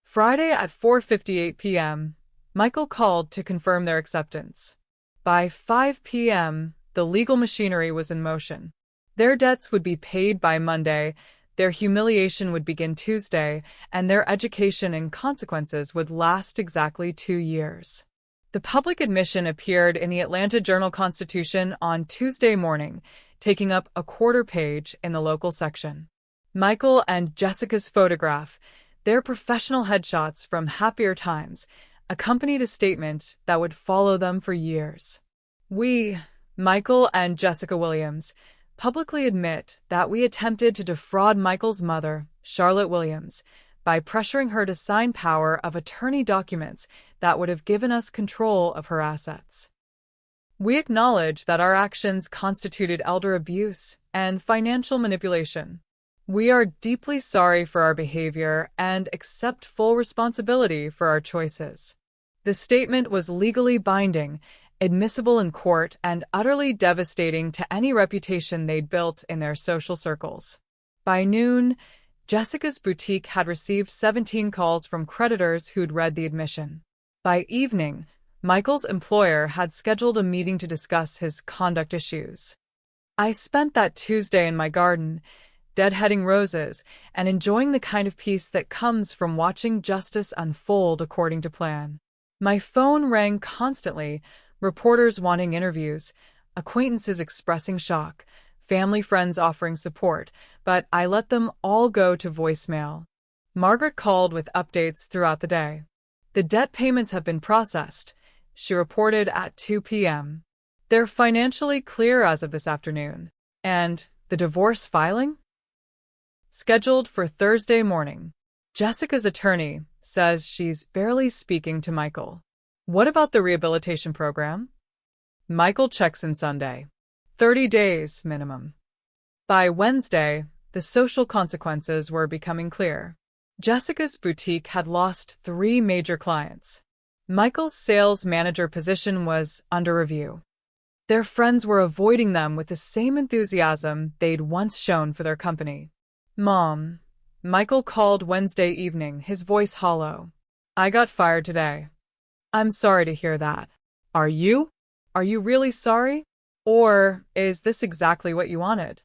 Friday at 4:58 p.m., Michael called to confirm their acceptance. By 5 p.m., the legal machinery was in motion. Their debts would be paid by Monday, their humiliation would begin Tuesday, and their education and consequences would last exactly 2 years. The public admission appeared in the Atlanta Journal-Constitution on Tuesday morning, taking up a quarter page in the local section. Michael and Jessica's photograph, their professional headshots from happier times, accompanied a statement that would follow them for years. "We, Michael and Jessica Williams, publicly admit that we attempted to defraud Michael's mother, Charlotte Williams, by pressuring her to sign power of attorney documents that would have given us control of her assets. We acknowledge that our actions constituted elder abuse and financial manipulation. We are deeply sorry for our behavior and accept full responsibility for our choices." The statement was legally binding, admissible in court, and utterly devastating to any reputation they'd built in their social circles. By noon, Jessica's boutique had received 17 calls from creditors who'd read the admission. By evening, Michael's employer had scheduled a meeting to discuss his conduct issues. "I spent that Tuesday in my garden, deadheading roses, and enjoying the kind of peace that comes from watching justice unfold according to plan. My phone rang constantly, reporters wanting interviews, acquaintances expressing shock, family friends offering support, but I let them all go to voicemail. Margaret called with updates throughout the day. The debt payments have been processed," she reported at 2 p.m. "They're financially clear as of this afternoon. And the divorce filing? Scheduled for Thursday morning." Jessica's attorney says she's barely speaking to Michael. "What about the rehabilitation program?" Michael checks in Sunday. 30 days minimum. By Wednesday, the social consequences were becoming clear. Jessica's boutique had lost 3 major clients. Michael's sales manager position was under review. Their friends were avoiding them with the same enthusiasm they'd once shown for their company. "Mom," Michael called Wednesday evening, his voice hollow. "I got fired today." "I'm sorry to hear that." "Are you? Are you really sorry? Or is this exactly what you wanted?"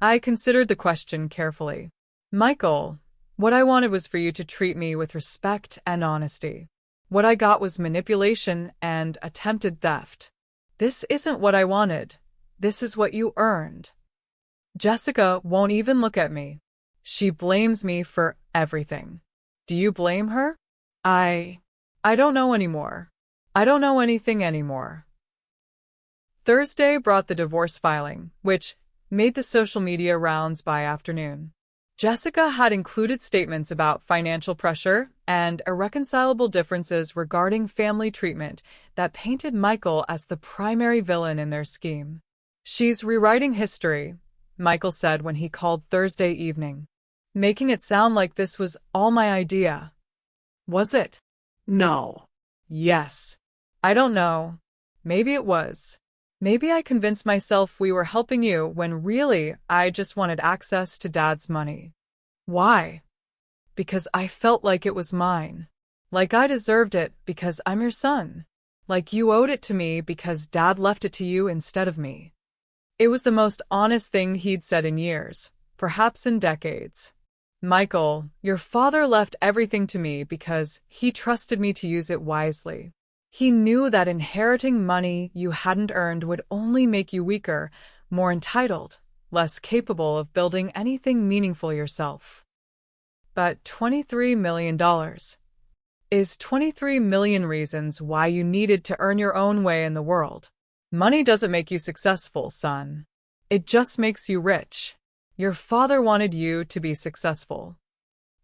I considered the question carefully. "Michael, what I wanted was for you to treat me with respect and honesty. What I got was manipulation and attempted theft. This isn't what I wanted. This is what you earned." Jessica won't even look at me. She blames me for everything. Do you blame her? I don't know anymore. I don't know anything anymore. Thursday brought the divorce filing, which, made the social media rounds by afternoon. Jessica had included statements about financial pressure and irreconcilable differences regarding family treatment that painted Michael as the primary villain in their scheme. "She's rewriting history," Michael said when he called Thursday evening, "making it sound like this was all my idea." Was it? No. Yes. I don't know. Maybe it was. Maybe I convinced myself we were helping you when really I just wanted access to Dad's money. Why? Because I felt like it was mine. Like I deserved it because I'm your son. Like you owed it to me because Dad left it to you instead of me. It was the most honest thing he'd said in years, perhaps in decades. "Michael, your father left everything to me because he trusted me to use it wisely. He knew that inheriting money you hadn't earned would only make you weaker, more entitled, less capable of building anything meaningful yourself." But $23 million is 23 million reasons why you needed to earn your own way in the world. Money doesn't make you successful, son. It just makes you rich. Your father wanted you to be successful.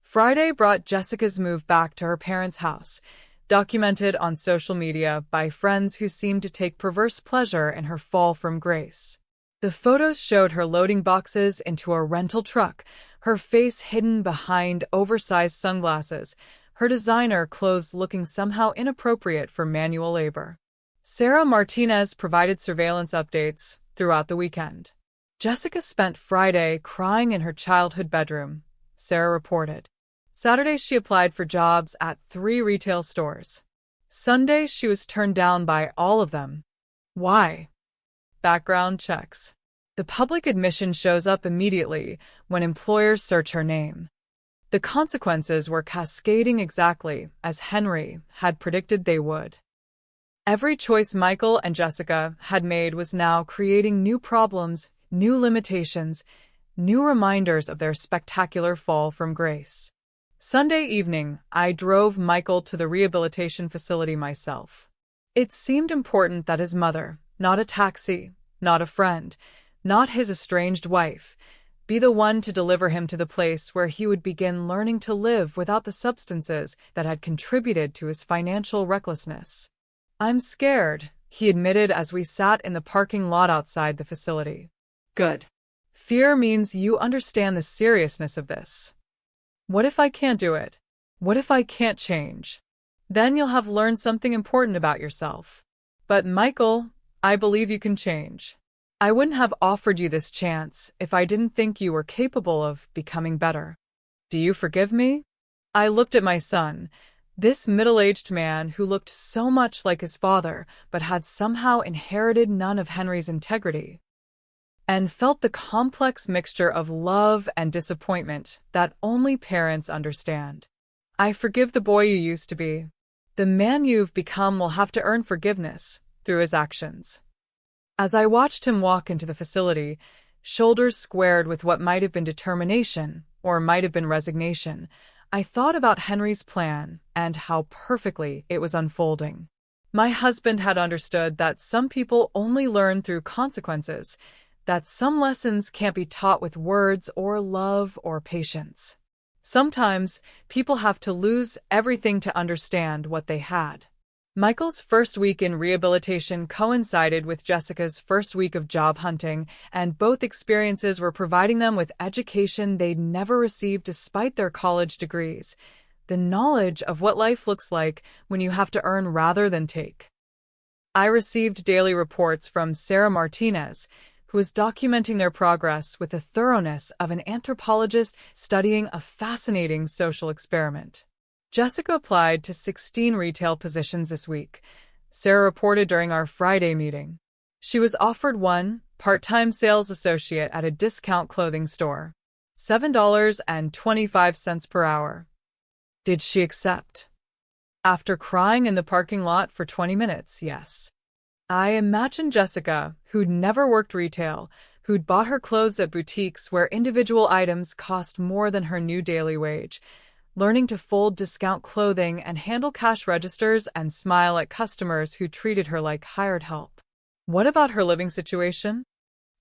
Friday brought Jessica's move back to her parents' house, documented on social media by friends who seemed to take perverse pleasure in her fall from grace. The photos showed her loading boxes into a rental truck, her face hidden behind oversized sunglasses, her designer clothes looking somehow inappropriate for manual labor. Sarah Martinez provided surveillance updates throughout the weekend. Jessica spent Friday crying in her childhood bedroom, Sarah reported. Saturday, she applied for jobs at 3 retail stores. Sunday, she was turned down by all of them. Why? Background checks. The public admission shows up immediately when employers search her name. The consequences were cascading exactly as Henry had predicted they would. Every choice Michael and Jessica had made was now creating new problems, new limitations, new reminders of their spectacular fall from grace. Sunday evening, I drove Michael to the rehabilitation facility myself. It seemed important that his mother, not a taxi, not a friend, not his estranged wife, be the one to deliver him to the place where he would begin learning to live without the substances that had contributed to his financial recklessness. "I'm scared," he admitted as we sat in the parking lot outside the facility. Good. "Fear means you understand the seriousness of this. What if I can't do it? What if I can't change? Then you'll have learned something important about yourself. But Michael, I believe you can change. I wouldn't have offered you this chance if I didn't think you were capable of becoming better. Do you forgive me?" I looked at my son, this middle-aged man who looked so much like his father but had somehow inherited none of Henry's integrity, and felt the complex mixture of love and disappointment that only parents understand. "I forgive the boy you used to be. The man you've become will have to earn forgiveness through his actions." As I watched him walk into the facility, shoulders squared with what might have been determination or might have been resignation, I thought about Henry's plan and how perfectly it was unfolding. My husband had understood that some people only learn through consequences, that some lessons can't be taught with words or love or patience. Sometimes people have to lose everything to understand what they had. Michael's first week in rehabilitation coincided with Jessica's first week of job hunting, and both experiences were providing them with education they'd never received despite their college degrees, the knowledge of what life looks like when you have to earn rather than take. I received daily reports from Sarah Martinez, who was documenting their progress with the thoroughness of an anthropologist studying a fascinating social experiment. Jessica applied to 16 retail positions this week, Sarah reported during our Friday meeting. She was offered one part-time sales associate at a discount clothing store, $7.25 per hour. Did she accept? After crying in the parking lot for 20 minutes, yes. I imagine Jessica, who'd never worked retail, who'd bought her clothes at boutiques where individual items cost more than her new daily wage, learning to fold discount clothing and handle cash registers and smile at customers who treated her like hired help. What about her living situation?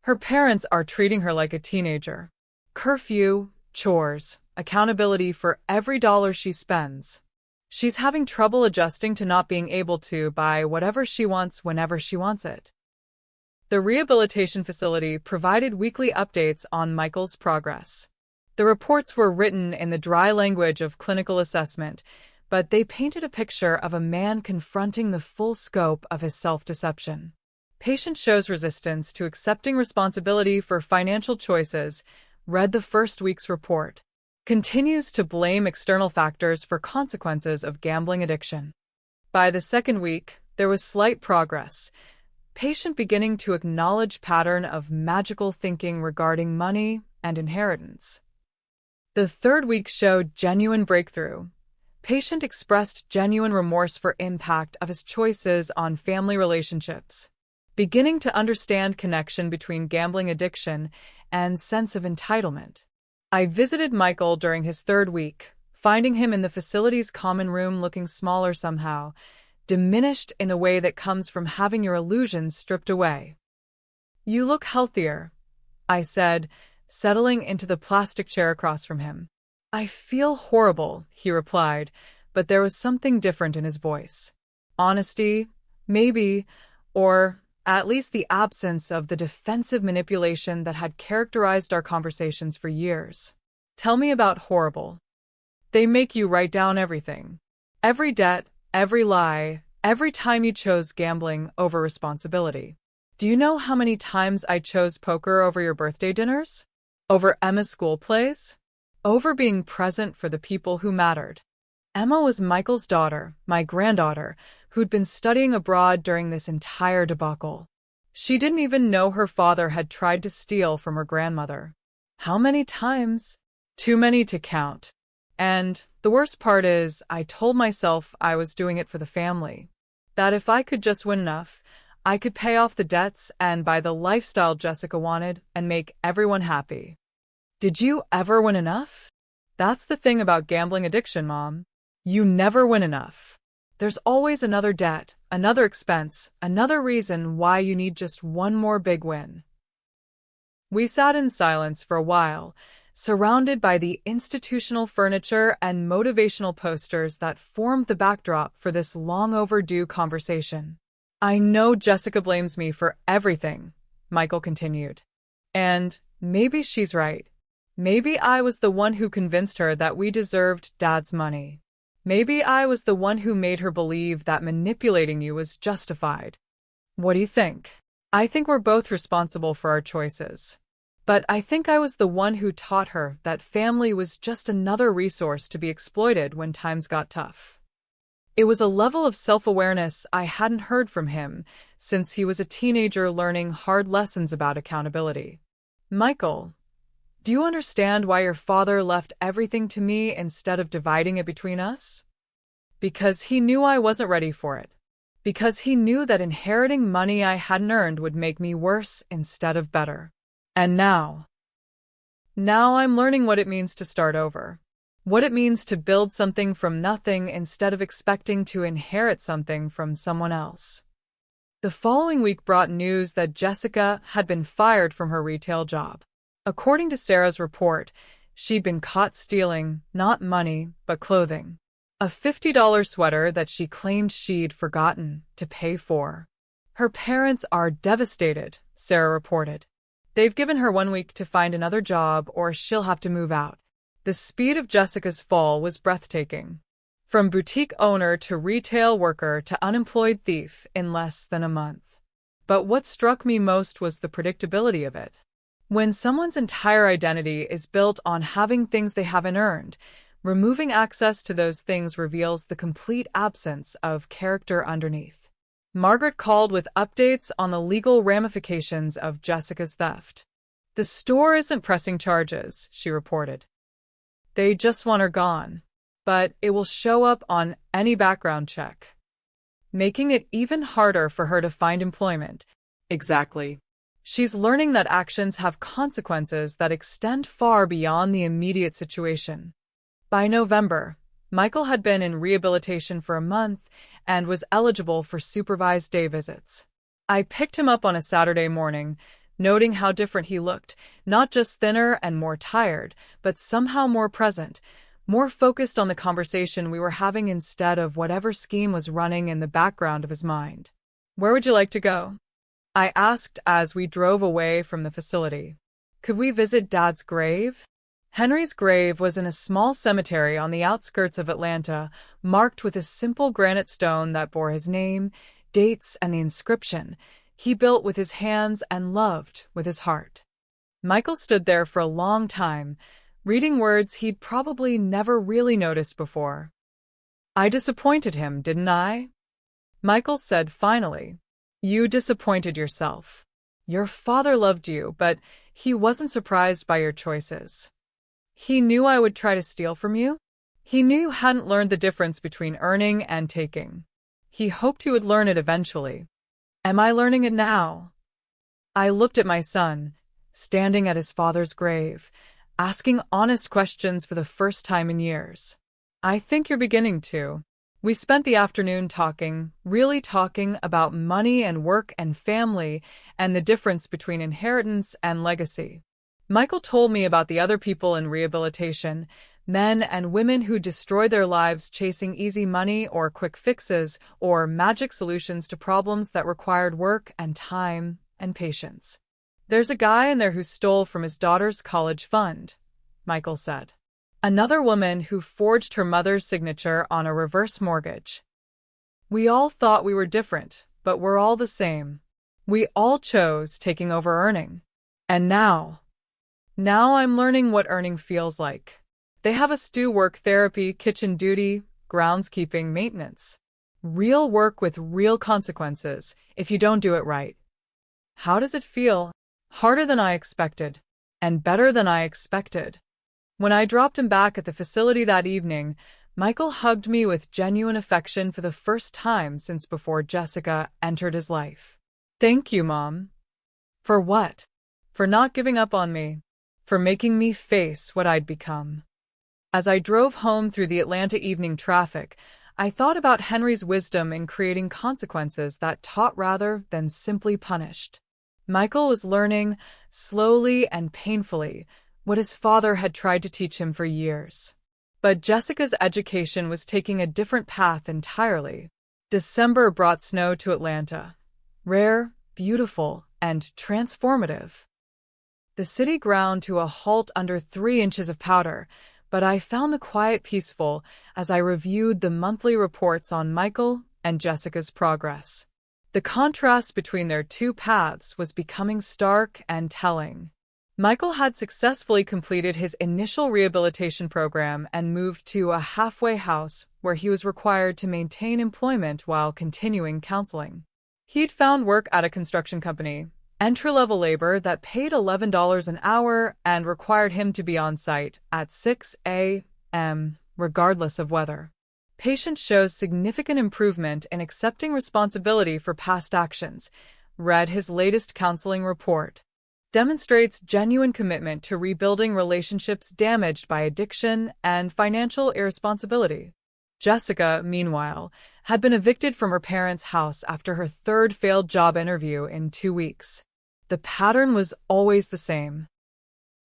Her parents are treating her like a teenager. Curfew, chores, accountability for every dollar she spends. She's having trouble adjusting to not being able to buy whatever she wants whenever she wants it. The rehabilitation facility provided weekly updates on Michael's progress. The reports were written in the dry language of clinical assessment, but they painted a picture of a man confronting the full scope of his self-deception. Patient shows resistance to accepting responsibility for financial choices, read the first week's report. Continues to blame external factors for consequences of gambling addiction. By the second week, there was slight progress. Patient beginning to acknowledge pattern of magical thinking regarding money and inheritance. The third week showed genuine breakthrough. Patient expressed genuine remorse for impact of his choices on family relationships. Beginning to understand connection between gambling addiction and sense of entitlement. I visited Michael during his third week, finding him in the facility's common room looking smaller somehow, diminished in the way that comes from having your illusions stripped away. "You look healthier," I said, settling into the plastic chair across from him. "I feel horrible," he replied, but there was something different in his voice. Honesty, maybe, or at least the absence of the defensive manipulation that had characterized our conversations for years. "Tell me about horrible." "They make you write down everything. Every debt, every lie, every time you chose gambling over responsibility. Do you know how many times I chose poker over your birthday dinners? Over Emma's school plays? Over being present for the people who mattered." Emma was Michael's daughter, my granddaughter, who'd been studying abroad during this entire debacle. She didn't even know her father had tried to steal from her grandmother. How many times? Too many to count. And the worst part is, I told myself I was doing it for the family. That if I could just win enough, I could pay off the debts and buy the lifestyle Jessica wanted and make everyone happy. Did you ever win enough? That's the thing about gambling addiction, Mom. You never win enough. There's always another debt, another expense, another reason why you need just one more big win. We sat in silence for a while, surrounded by the institutional furniture and motivational posters that formed the backdrop for this long overdue conversation. "I know Jessica blames me for everything," Michael continued. "And maybe she's right. Maybe I was the one who convinced her that we deserved Dad's money. Maybe I was the one who made her believe that manipulating you was justified. What do you think? I think we're both responsible for our choices. But I think I was the one who taught her that family was just another resource to be exploited when times got tough." It was a level of self-awareness I hadn't heard from him since he was a teenager learning hard lessons about accountability. "Michael, do you understand why your father left everything to me instead of dividing it between us? Because he knew I wasn't ready for it. Because he knew that inheriting money I hadn't earned would make me worse instead of better. And now I'm learning what it means to start over. What it means to build something from nothing instead of expecting to inherit something from someone else." The following week brought news that Jessica had been fired from her retail job. According to Sarah's report, she'd been caught stealing, not money, but clothing. A $50 sweater that she claimed she'd forgotten to pay for. Her parents are devastated, Sarah reported. They've given her 1 week to find another job or she'll have to move out. The speed of Jessica's fall was breathtaking. From boutique owner to retail worker to unemployed thief in less than a month. But what struck me most was the predictability of it. When someone's entire identity is built on having things they haven't earned, removing access to those things reveals the complete absence of character underneath. Margaret called with updates on the legal ramifications of Jessica's theft. "The store isn't pressing charges," she reported. "They just want her gone. But it will show up on any background check, making it even harder for her to find employment." Exactly. She's learning that actions have consequences that extend far beyond the immediate situation. By November, Michael had been in rehabilitation for a month and was eligible for supervised day visits. I picked him up on a Saturday morning, noting how different he looked, not just thinner and more tired, but somehow more present, more focused on the conversation we were having instead of whatever scheme was running in the background of his mind. "Where would you like to go?" I asked as we drove away from the facility. "Could we visit Dad's grave?" Henry's grave was in a small cemetery on the outskirts of Atlanta, marked with a simple granite stone that bore his name, dates, and the inscription, "He built with his hands and loved with his heart." Michael stood there for a long time, reading words he'd probably never really noticed before. "I disappointed him, didn't I?" Michael said finally. "You disappointed yourself. Your father loved you, but he wasn't surprised by your choices. He knew I would try to steal from you. He knew you hadn't learned the difference between earning and taking. He hoped you would learn it eventually. Am I learning it now?" I looked at my son, standing at his father's grave, asking honest questions for the first time in years. "I think you're beginning to." We spent the afternoon talking, really talking about money and work and family and the difference between inheritance and legacy. Michael told me about the other people in rehabilitation, men and women who destroy their lives chasing easy money or quick fixes or magic solutions to problems that required work and time and patience. "There's a guy in there who stole from his daughter's college fund," Michael said. "Another woman who forged her mother's signature on a reverse mortgage. We all thought we were different, but we're all the same. We all chose taking over earning. And now I'm learning what earning feels like. They have us do work therapy, kitchen duty, groundskeeping, maintenance. Real work with real consequences if you don't do it right. How does it feel? Harder than I expected, and better than I expected." When I dropped him back at the facility that evening, Michael hugged me with genuine affection for the first time since before Jessica entered his life. "Thank you, Mom." "For what?" "For not giving up on me. For making me face what I'd become." As I drove home through the Atlanta evening traffic, I thought about Henry's wisdom in creating consequences that taught rather than simply punished. Michael was learning, slowly and painfully, what his father had tried to teach him for years. But Jessica's education was taking a different path entirely. December brought snow to Atlanta. Rare, beautiful, and transformative. The city ground to a halt under 3 inches of powder, but I found the quiet peaceful as I reviewed the monthly reports on Michael and Jessica's progress. The contrast between their two paths was becoming stark and telling. Michael had successfully completed his initial rehabilitation program and moved to a halfway house where he was required to maintain employment while continuing counseling. He'd found work at a construction company, entry-level labor that paid $11 an hour and required him to be on site at 6 a.m., regardless of weather. Patient shows significant improvement in accepting responsibility for past actions, read his latest counseling report. Demonstrates genuine commitment to rebuilding relationships damaged by addiction and financial irresponsibility. Jessica, meanwhile, had been evicted from her parents' house after her 3rd failed job interview in 2 weeks. The pattern was always the same.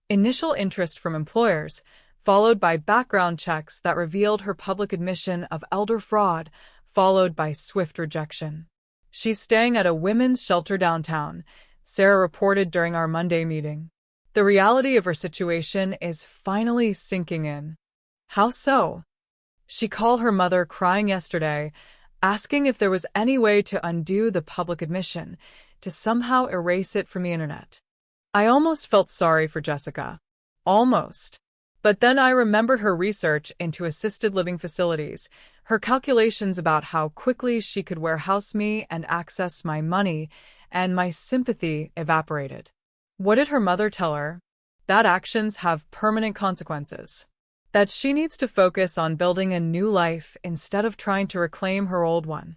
Initial interest from employers, followed by background checks that revealed her public admission of elder fraud, followed by swift rejection. "She's staying at a women's shelter downtown," Sarah reported during our Monday meeting. "The reality of her situation is finally sinking in." "How so?" "She called her mother crying yesterday, asking if there was any way to undo the public admission, to somehow erase it from the internet." I almost felt sorry for Jessica. Almost. But then I remembered her research into assisted living facilities, her calculations about how quickly she could warehouse me and access my money, and my sympathy evaporated. What did her mother tell her? That actions have permanent consequences. That she needs to focus on building a new life instead of trying to reclaim her old one.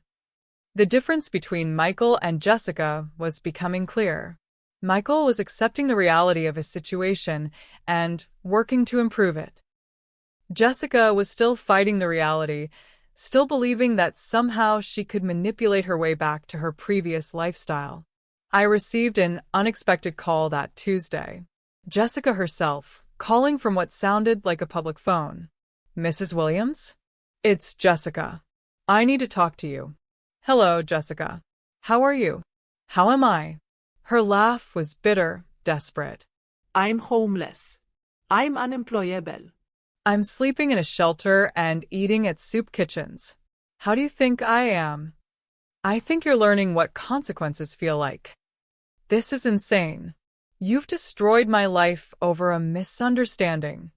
The difference between Michael and Jessica was becoming clear. Michael was accepting the reality of his situation and working to improve it. Jessica was still fighting the reality, still believing that somehow she could manipulate her way back to her previous lifestyle. I received an unexpected call that Tuesday. Jessica herself, calling from what sounded like a public phone. Mrs. Williams? It's Jessica. I need to talk to you. Hello, Jessica. How are you? How am I? Her laugh was bitter, desperate. I'm homeless. I'm unemployable. I'm sleeping in a shelter and eating at soup kitchens. How do you think I am? I think you're learning what consequences feel like. This is insane. You've destroyed my life over a misunderstanding.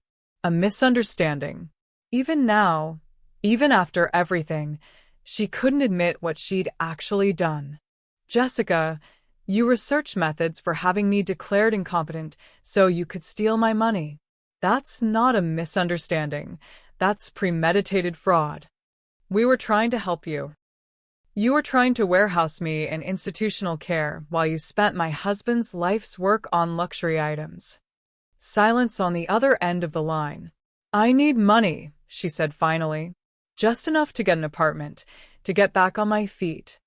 A misunderstanding. Even now, even after everything, she couldn't admit what she'd actually done. Jessica, you researched methods for having me declared incompetent so you could steal my money. That's not a misunderstanding. That's premeditated fraud. We were trying to help you. You were trying to warehouse me in institutional care while you spent my husband's life's work on luxury items. Silence on the other end of the line. I need money, she said finally. Just enough to get an apartment, to get back on my feet.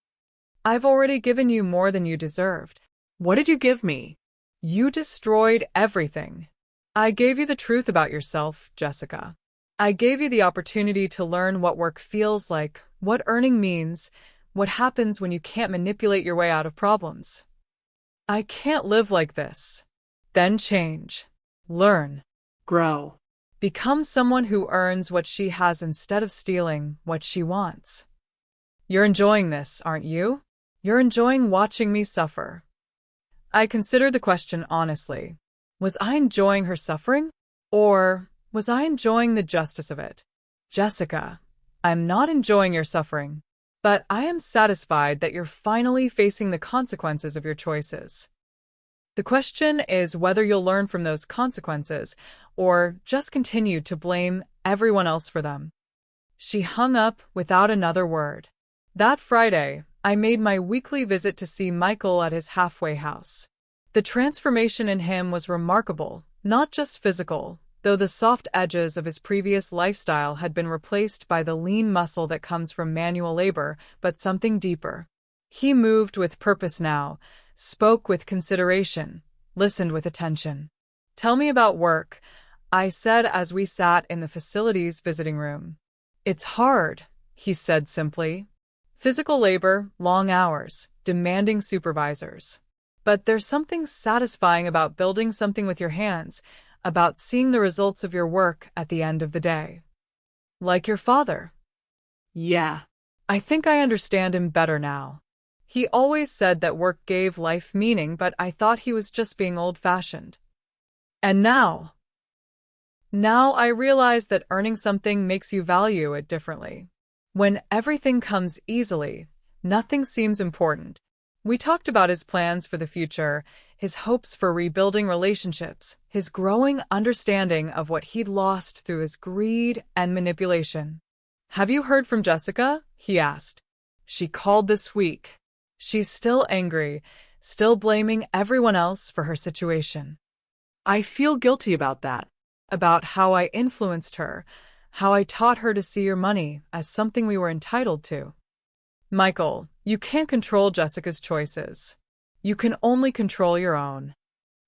I've already given you more than you deserved. What did you give me? You destroyed everything. I gave you the truth about yourself, Jessica. I gave you the opportunity to learn what work feels like, what earning means, what happens when you can't manipulate your way out of problems. I can't live like this. Then change. Learn. Grow. Become someone who earns what she has instead of stealing what she wants. You're enjoying this, aren't you? You're enjoying watching me suffer. I considered the question honestly. Was I enjoying her suffering? Or was I enjoying the justice of it? Jessica, I'm not enjoying your suffering, but I am satisfied that you're finally facing the consequences of your choices. The question is whether you'll learn from those consequences or just continue to blame everyone else for them. She hung up without another word. That Friday, I made my weekly visit to see Michael at his halfway house. The transformation in him was remarkable, not just physical, though the soft edges of his previous lifestyle had been replaced by the lean muscle that comes from manual labor, but something deeper. He moved with purpose now, spoke with consideration, listened with attention. Tell me about work, I said as we sat in the facility's visiting room. It's hard, he said simply. Physical labor, long hours, demanding supervisors. But there's something satisfying about building something with your hands, about seeing the results of your work at the end of the day. Like your father. Yeah. I think I understand him better now. He always said that work gave life meaning, but I thought he was just being old-fashioned. And now I realize that earning something makes you value it differently. When everything comes easily, nothing seems important. We talked about his plans for the future, his hopes for rebuilding relationships, his growing understanding of what he'd lost through his greed and manipulation. Have you heard from Jessica? He asked. She called this week. She's still angry, still blaming everyone else for her situation. I feel guilty about that. About how I influenced her, how I taught her to see your money as something we were entitled to. Michael, you can't control Jessica's choices. You can only control your own.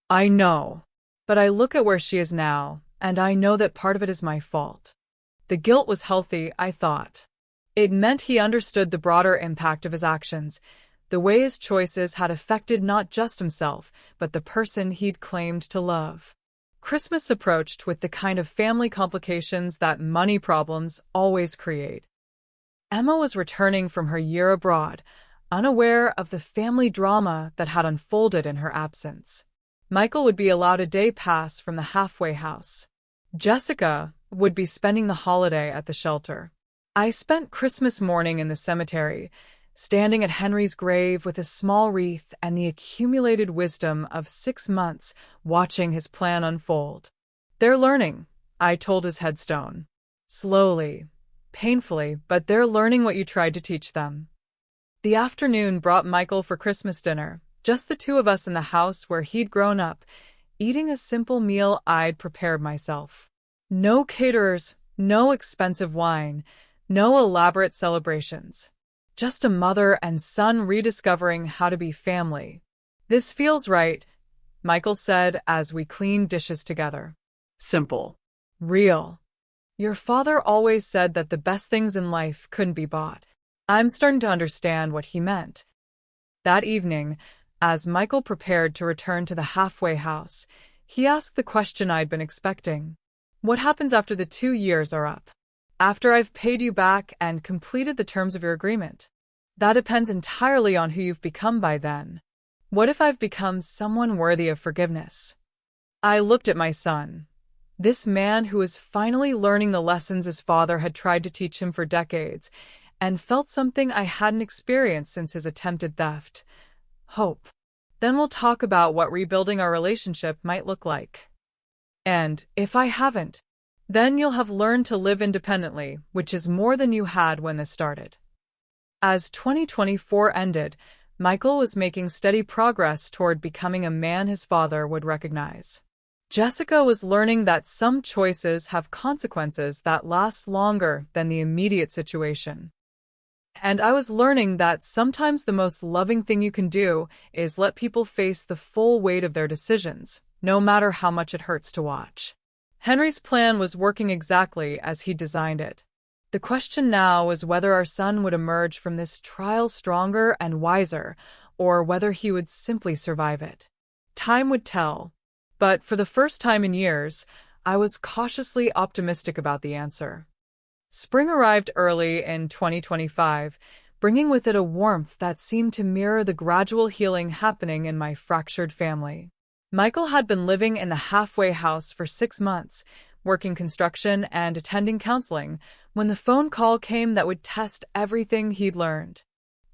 I know. But I look at where she is now, and I know that part of it is my fault. The guilt was healthy, I thought. It meant he understood the broader impact of his actions, the way his choices had affected not just himself, but the person he'd claimed to love. Christmas approached with the kind of family complications that money problems always create. Emma was returning from her year abroad, unaware of the family drama that had unfolded in her absence. Michael would be allowed a day pass from the halfway house. Jessica would be spending the holiday at the shelter. I spent Christmas morning in the cemetery, standing at Henry's grave with a small wreath and the accumulated wisdom of 6 months watching his plan unfold. They're learning, I told his headstone. Slowly, painfully, but they're learning what you tried to teach them. The afternoon brought Michael for Christmas dinner, just the two of us in the house where he'd grown up, eating a simple meal I'd prepared myself. No caterers, no expensive wine, no elaborate celebrations. Just a mother and son rediscovering how to be family. This feels right, Michael said as we cleaned dishes together. Simple. Real. Your father always said that the best things in life couldn't be bought. I'm starting to understand what he meant. That evening, as Michael prepared to return to the halfway house, he asked the question I'd been expecting. What happens after the 2 years are up? After I've paid you back and completed the terms of your agreement? That depends entirely on who you've become by then. What if I've become someone worthy of forgiveness? I looked at my son. This man who was finally learning the lessons his father had tried to teach him for decades, and felt something I hadn't experienced since his attempted theft. Hope. Then we'll talk about what rebuilding our relationship might look like. And, if I haven't, then you'll have learned to live independently, which is more than you had when this started. As 2024 ended, Michael was making steady progress toward becoming a man his father would recognize. Jessica was learning that some choices have consequences that last longer than the immediate situation. And I was learning that sometimes the most loving thing you can do is let people face the full weight of their decisions, no matter how much it hurts to watch. Henry's plan was working exactly as he designed it. The question now was whether our son would emerge from this trial stronger and wiser, or whether he would simply survive it. Time would tell. But for the first time in years, I was cautiously optimistic about the answer. Spring arrived early in 2025, bringing with it a warmth that seemed to mirror the gradual healing happening in my fractured family. Michael had been living in the halfway house for 6 months, working construction and attending counseling, when the phone call came that would test everything he'd learned.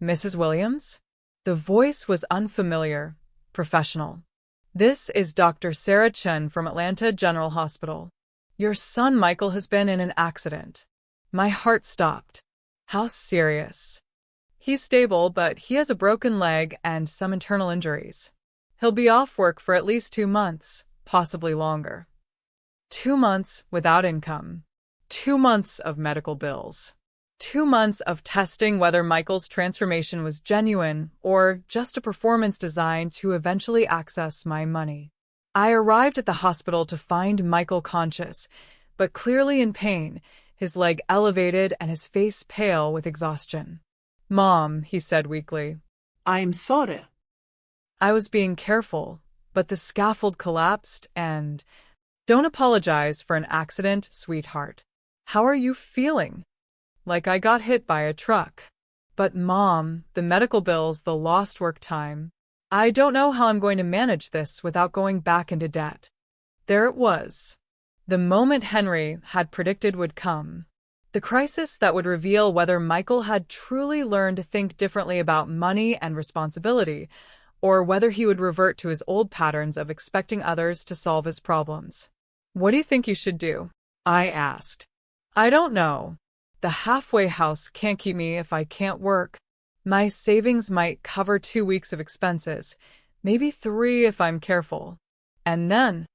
Mrs. Williams? The voice was unfamiliar, professional. This is Dr. Sarah Chen from Atlanta General Hospital. Your son Michael has been in an accident. My heart stopped. How serious? He's stable, but he has a broken leg and some internal injuries. He'll be off work for at least 2 months, possibly longer. 2 months without income. 2 months of medical bills. 2 months of testing whether Michael's transformation was genuine or just a performance designed to eventually access my money. I arrived at the hospital to find Michael conscious, but clearly in pain, his leg elevated and his face pale with exhaustion. "Mom," he said weakly. I'm sorry. I was being careful, but the scaffold collapsed and... Don't apologize for an accident, sweetheart. How are you feeling? Like I got hit by a truck. But Mom, the medical bills, the lost work time. I don't know how I'm going to manage this without going back into debt. There it was. The moment Henry had predicted would come. The crisis that would reveal whether Michael had truly learned to think differently about money and responsibility, or whether he would revert to his old patterns of expecting others to solve his problems. "What do you think you should do?" I asked. "I don't know. The halfway house can't keep me if I can't work. My savings might cover 2 weeks of expenses, maybe 3 if I'm careful. And then,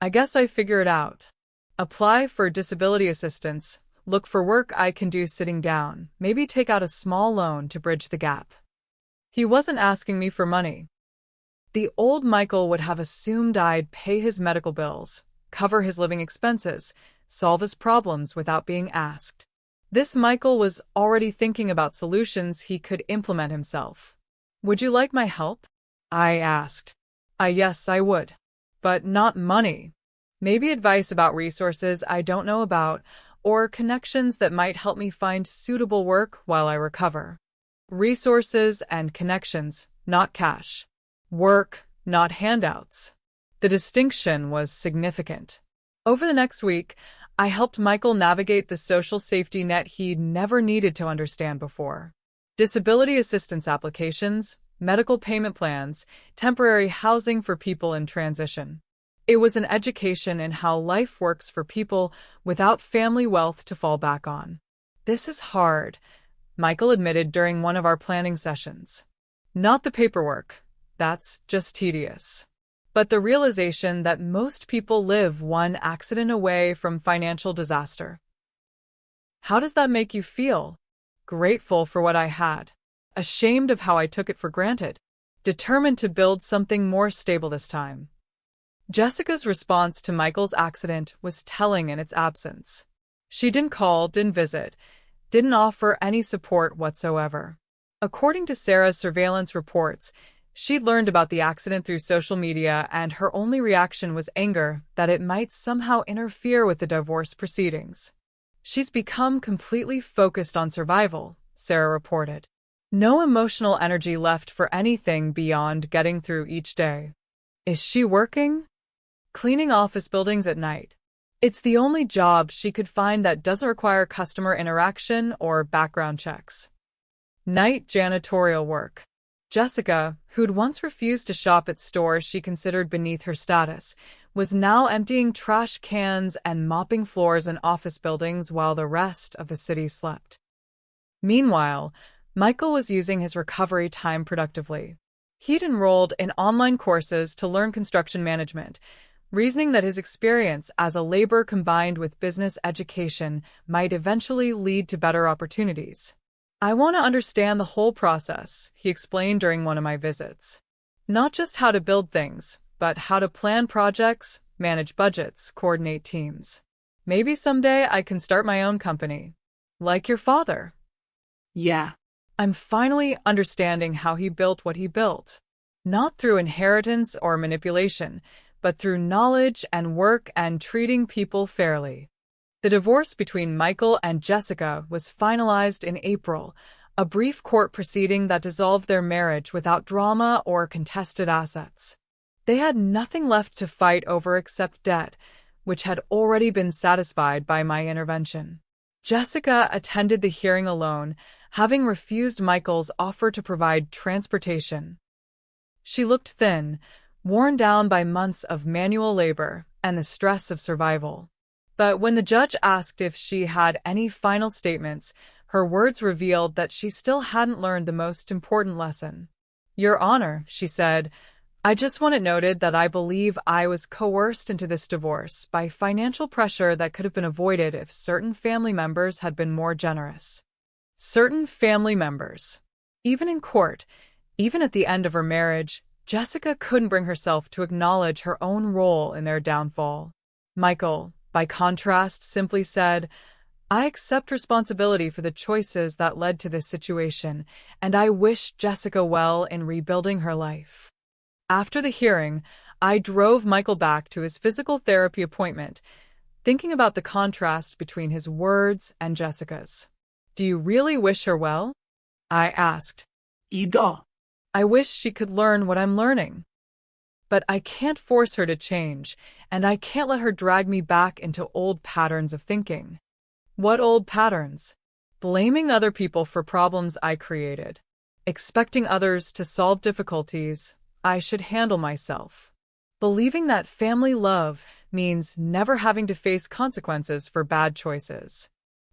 I guess I figure it out. Apply for disability assistance, look for work I can do sitting down, maybe take out a small loan to bridge the gap." He wasn't asking me for money. The old Michael would have assumed I'd pay his medical bills, cover his living expenses, solve his problems without being asked. This Michael was already thinking about solutions he could implement himself. "Would you like my help?" I asked. Yes, I would. But not money. Maybe advice about resources I don't know about, or connections that might help me find suitable work while I recover. Resources and connections, not cash. Work, not handouts. The distinction was significant. Over the next week, I helped Michael navigate the social safety net he'd never needed to understand before. Disability assistance applications, medical payment plans, temporary housing for people in transition. It was an education in how life works for people without family wealth to fall back on. "This is hard," Michael admitted during one of our planning sessions. "Not the paperwork. That's just tedious. But the realization that most people live one accident away from financial disaster." "How does that make you feel?" "Grateful for what I had. Ashamed of how I took it for granted." determined to build something more stable this time. Jessica's response to Michael's accident was telling in its absence. She didn't call, didn't visit, didn't offer any support whatsoever. According to Sarah's surveillance reports, she'd learned about the accident through social media, and her only reaction was anger that it might somehow interfere with the divorce proceedings. She's become completely focused on survival, Sarah reported. No emotional energy left for anything beyond getting through each day. Is she working? Cleaning office buildings at night. It's the only job she could find that doesn't require customer interaction or background checks. Night janitorial work. Jessica, who'd once refused to shop at stores she considered beneath her status, was now emptying trash cans and mopping floors in office buildings while the rest of the city slept. Meanwhile, Michael was using his recovery time productively. He'd enrolled in online courses to learn construction management, reasoning that his experience as a laborer combined with business education might eventually lead to better opportunities. I want to understand the whole process, he explained during one of my visits. Not just how to build things, but how to plan projects, manage budgets, coordinate teams. Maybe someday I can start my own company. Like your father. Yeah. I'm finally understanding how he built what he built. Not through inheritance or manipulation, but through knowledge and work and treating people fairly. The divorce between Michael and Jessica was finalized in April, a brief court proceeding that dissolved their marriage without drama or contested assets. They had nothing left to fight over except debt, which had already been satisfied by my intervention. Jessica attended the hearing alone, having refused Michael's offer to provide transportation. She looked thin, worn down by months of manual labor and the stress of survival. But when the judge asked if she had any final statements, her words revealed that she still hadn't learned the most important lesson. Your Honor, she said, I just want it noted that I believe I was coerced into this divorce by financial pressure that could have been avoided if certain family members had been more generous. Certain family members. Even in court, even at the end of her marriage, Jessica couldn't bring herself to acknowledge her own role in their downfall. Michael, by contrast, simply said, I accept responsibility for the choices that led to this situation, and I wish Jessica well in rebuilding her life. After the hearing, I drove Michael back to his physical therapy appointment, thinking about the contrast between his words and Jessica's. Do you really wish her well? I asked. Ida. I wish she could learn what I'm learning. But I can't force her to change, and I can't let her drag me back into old patterns of thinking. What old patterns? Blaming other people for problems I created. Expecting others to solve difficulties I should handle myself. Believing that family love means never having to face consequences for bad choices.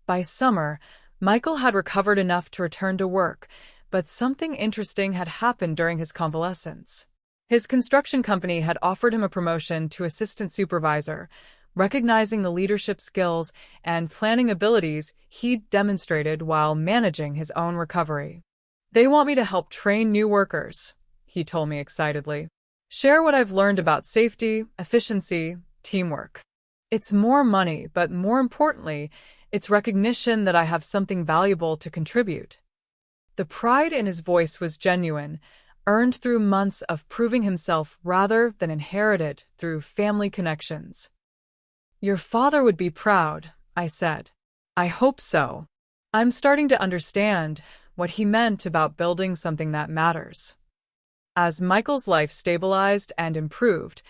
By summer, Michael had recovered enough to return to work, but something interesting had happened during his convalescence. His construction company had offered him a promotion to assistant supervisor, recognizing the leadership skills and planning abilities he'd demonstrated while managing his own recovery. They want me to help train new workers, he told me excitedly. Share what I've learned about safety, efficiency, teamwork. It's more money, but more importantly, it's recognition that I have something valuable to contribute. The pride in his voice was genuine, earned through months of proving himself rather than inherited through family connections. Your father would be proud, I said. I hope so. I'm starting to understand what he meant about building something that matters. As Michael's life stabilized and improved,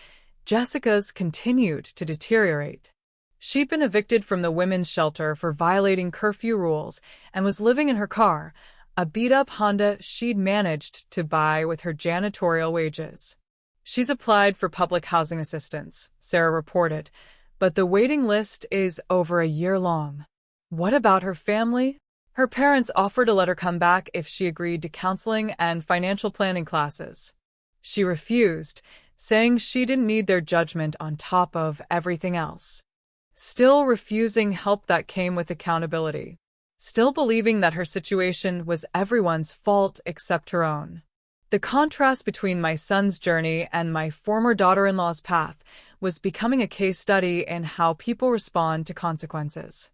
Jessica's continued to deteriorate. She'd been evicted from the women's shelter for violating curfew rules and was living in her car, a beat-up Honda she'd managed to buy with her janitorial wages. She's applied for public housing assistance, Sarah reported, but the waiting list is over a year long. What about her family? Her parents offered to let her come back if she agreed to counseling and financial planning classes. She refused, saying she didn't need their judgment on top of everything else. Still refusing help that came with accountability. Still believing that her situation was everyone's fault except her own. The contrast between my son's journey and my former daughter-in-law's path was becoming a case study in how people respond to consequences.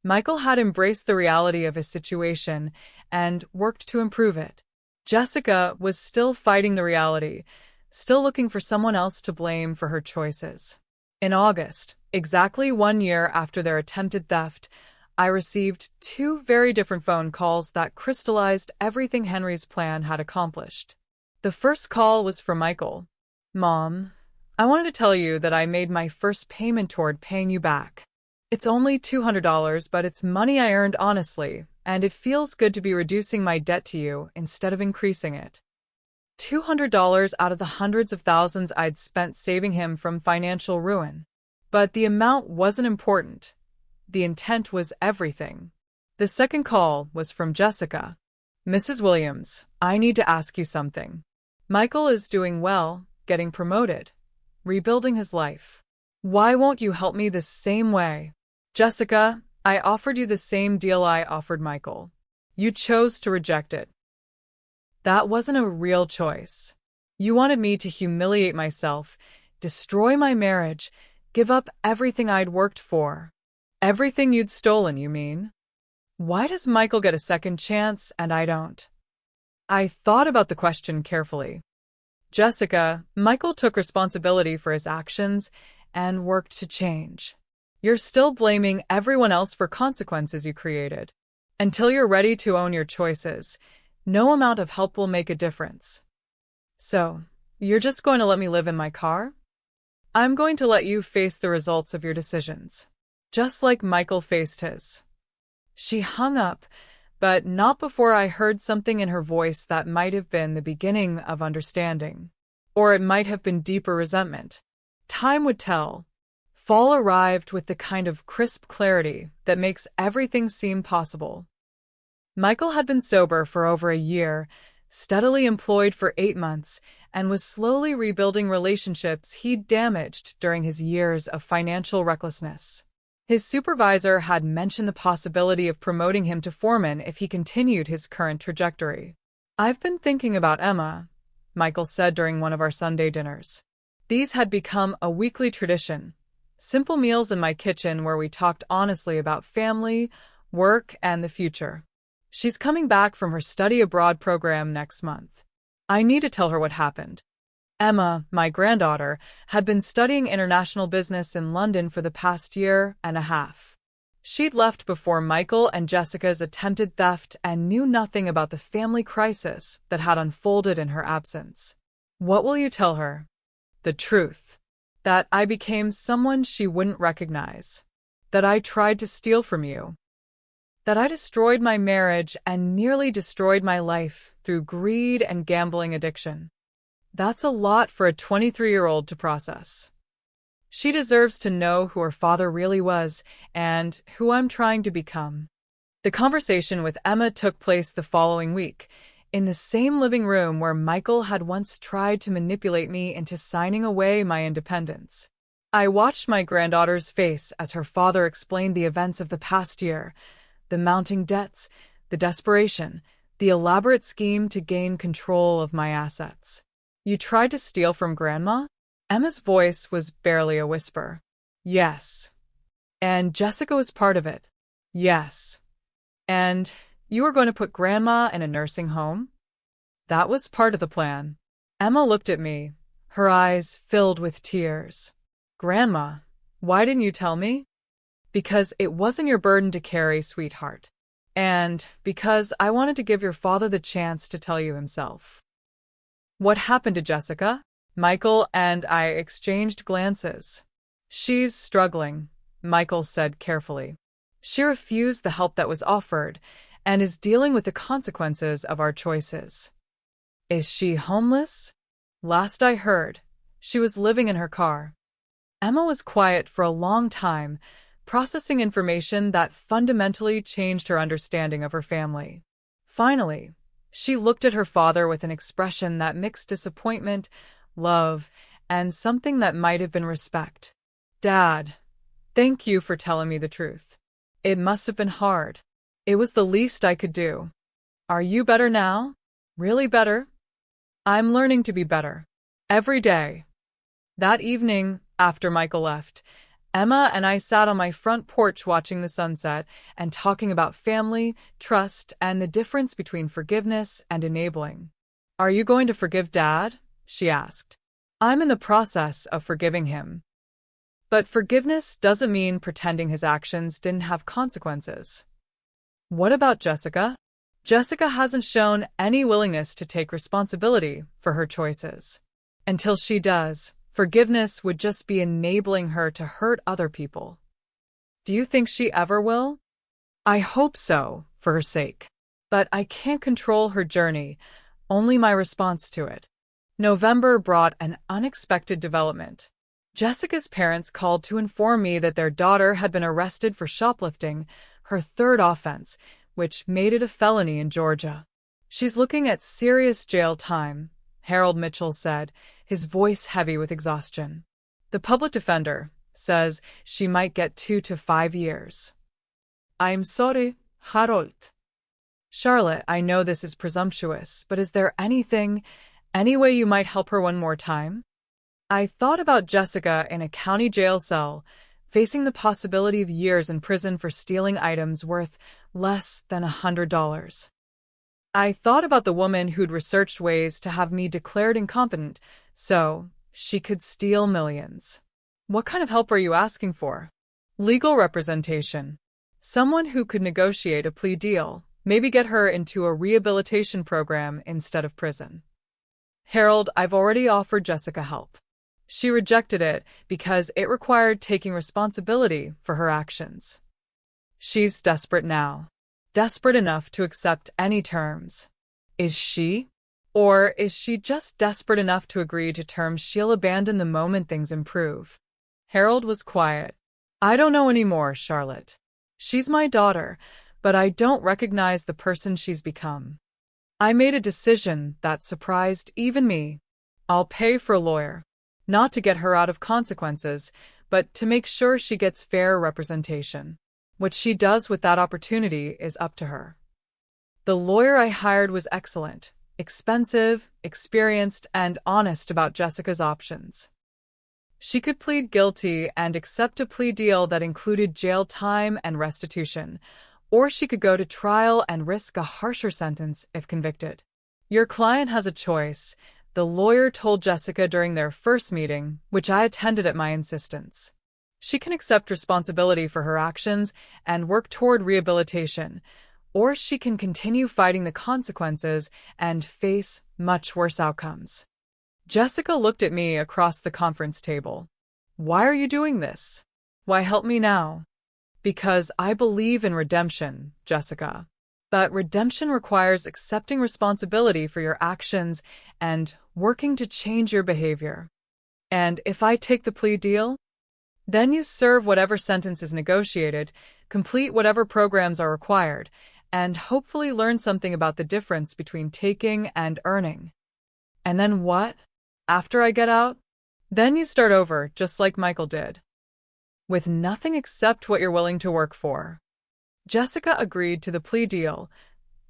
Michael had embraced the reality of his situation and worked to improve it. Jessica was still fighting the reality, still looking for someone else to blame for her choices. In August, exactly 1 year after their attempted theft, I received two very different phone calls that crystallized everything Henry's plan had accomplished. The first call was from Michael. "Mom, I wanted to tell you that I made my first payment toward paying you back. It's only $200, but it's money I earned honestly, and it feels good to be reducing my debt to you instead of increasing it." $200 out of the hundreds of thousands I'd spent saving him from financial ruin. But the amount wasn't important. The intent was everything. The second call was from Jessica. "Mrs. Williams, I need to ask you something. Michael is doing well, getting promoted, rebuilding his life. Why won't you help me the same way? Jessica, I offered you the same deal I offered Michael. You chose to reject it. That wasn't a real choice. You wanted me to humiliate myself, destroy my marriage, give up everything I'd worked for. Everything you'd stolen, you mean? Why does Michael get a second chance and I don't?" I thought about the question carefully. "Jessica, Michael took responsibility for his actions and worked to change. You're still blaming everyone else for consequences you created. Until you're ready to own your choices, no amount of help will make a difference. So, you're just going to let me live in my car? I'm going to let you face the results of your decisions, just like Michael faced his." She hung up, but not before I heard something in her voice that might have been the beginning of understanding. Or it might have been deeper resentment. Time would tell. Fall arrived with the kind of crisp clarity that makes everything seem possible. Michael had been sober for over a year, steadily employed for 8 months, and was slowly rebuilding relationships he'd damaged during his years of financial recklessness. His supervisor had mentioned the possibility of promoting him to foreman if he continued his current trajectory. "I've been thinking about Emma," Michael said during one of our Sunday dinners. These had become a weekly tradition, simple meals in my kitchen where we talked honestly about family, work, and the future. "She's coming back from her study abroad program next month. I need to tell her what happened." Emma, my granddaughter, had been studying international business in London for the past year and a half. She'd left before Michael and Jessica's attempted theft and knew nothing about the family crisis that had unfolded in her absence. "What will you tell her?" "The truth. That I became someone she wouldn't recognize. That I tried to steal from you. That I destroyed my marriage and nearly destroyed my life through greed and gambling addiction." That's a lot for a 23-year-old to process. She deserves to know who her father really was and who I'm trying to become. The conversation with Emma took place the following week, in the same living room where Michael had once tried to manipulate me into signing away my independence. I watched my granddaughter's face as her father explained the events of the past year, the mounting debts, the desperation, the elaborate scheme to gain control of my assets. "You tried to steal from Grandma?" Emma's voice was barely a whisper. "Yes." "And Jessica was part of it?" "Yes." "And you were going to put Grandma in a nursing home?" "That was part of the plan." Emma looked at me, her eyes filled with tears. "Grandma, why didn't you tell me?" "Because it wasn't your burden to carry, sweetheart. And because I wanted to give your father the chance to tell you himself." "What happened to Jessica?" Michael and I exchanged glances. "She's struggling," Michael said carefully. "She refused the help that was offered and is dealing with the consequences of our choices." "Is she homeless?" "Last I heard, she was living in her car." Emma was quiet for a long time, processing information that fundamentally changed her understanding of her family. Finally, she looked at her father with an expression that mixed disappointment, love, and something that might have been respect. "Dad, thank you for telling me the truth. It must have been hard. It was the least I could do." "Are you better now? Really better?" I'm learning to be better. Every day. That evening, after Michael left, Emma and I sat on my front porch watching the sunset and talking about family, trust, and the difference between forgiveness and enabling. Are you going to forgive Dad? She asked. I'm in the process of forgiving him. But forgiveness doesn't mean pretending his actions didn't have consequences. What about Jessica? Jessica hasn't shown any willingness to take responsibility for her choices. Until she does, forgiveness would just be enabling her to hurt other people. Do you think she ever will? I hope so, for her sake. But I can't control her journey, only my response to it. November brought an unexpected development. Jessica's parents called to inform me that their daughter had been arrested for shoplifting, her third offense, which made it a felony in Georgia. She's looking at serious jail time, Harold Mitchell said, his voice heavy with exhaustion. The public defender says she might get 2 to 5 years. I'm sorry, Harold. Charlotte, I know this is presumptuous, but is there any way you might help her one more time? I thought about Jessica in a county jail cell, facing the possibility of years in prison for stealing items worth less than $100. I thought about the woman who'd researched ways to have me declared incompetent so she could steal millions. What kind of help are you asking for? Legal representation. Someone who could negotiate a plea deal, maybe get her into a rehabilitation program instead of prison. Harold, I've already offered Jessica help. She rejected it because it required taking responsibility for her actions. She's desperate now. Desperate enough to accept any terms. Is she? Or is she just desperate enough to agree to terms she'll abandon the moment things improve? Harold was quiet. I don't know anymore, Charlotte. She's my daughter, but I don't recognize the person she's become. I made a decision that surprised even me. I'll pay for a lawyer. Not to get her out of consequences, but to make sure she gets fair representation. What she does with that opportunity is up to her. The lawyer I hired was excellent, expensive, experienced, and honest about Jessica's options. She could plead guilty and accept a plea deal that included jail time and restitution, or she could go to trial and risk a harsher sentence if convicted. Your client has a choice, the lawyer told Jessica during their first meeting, which I attended at my insistence. She can accept responsibility for her actions and work toward rehabilitation, or she can continue fighting the consequences and face much worse outcomes. Jessica looked at me across the conference table. Why are you doing this? Why help me now? Because I believe in redemption, Jessica. But redemption requires accepting responsibility for your actions and working to change your behavior. And if I take the plea deal, then you serve whatever sentence is negotiated, complete whatever programs are required, and hopefully learn something about the difference between taking and earning. And then what? After I get out? Then you start over, just like Michael did. With nothing except what you're willing to work for. Jessica agreed to the plea deal,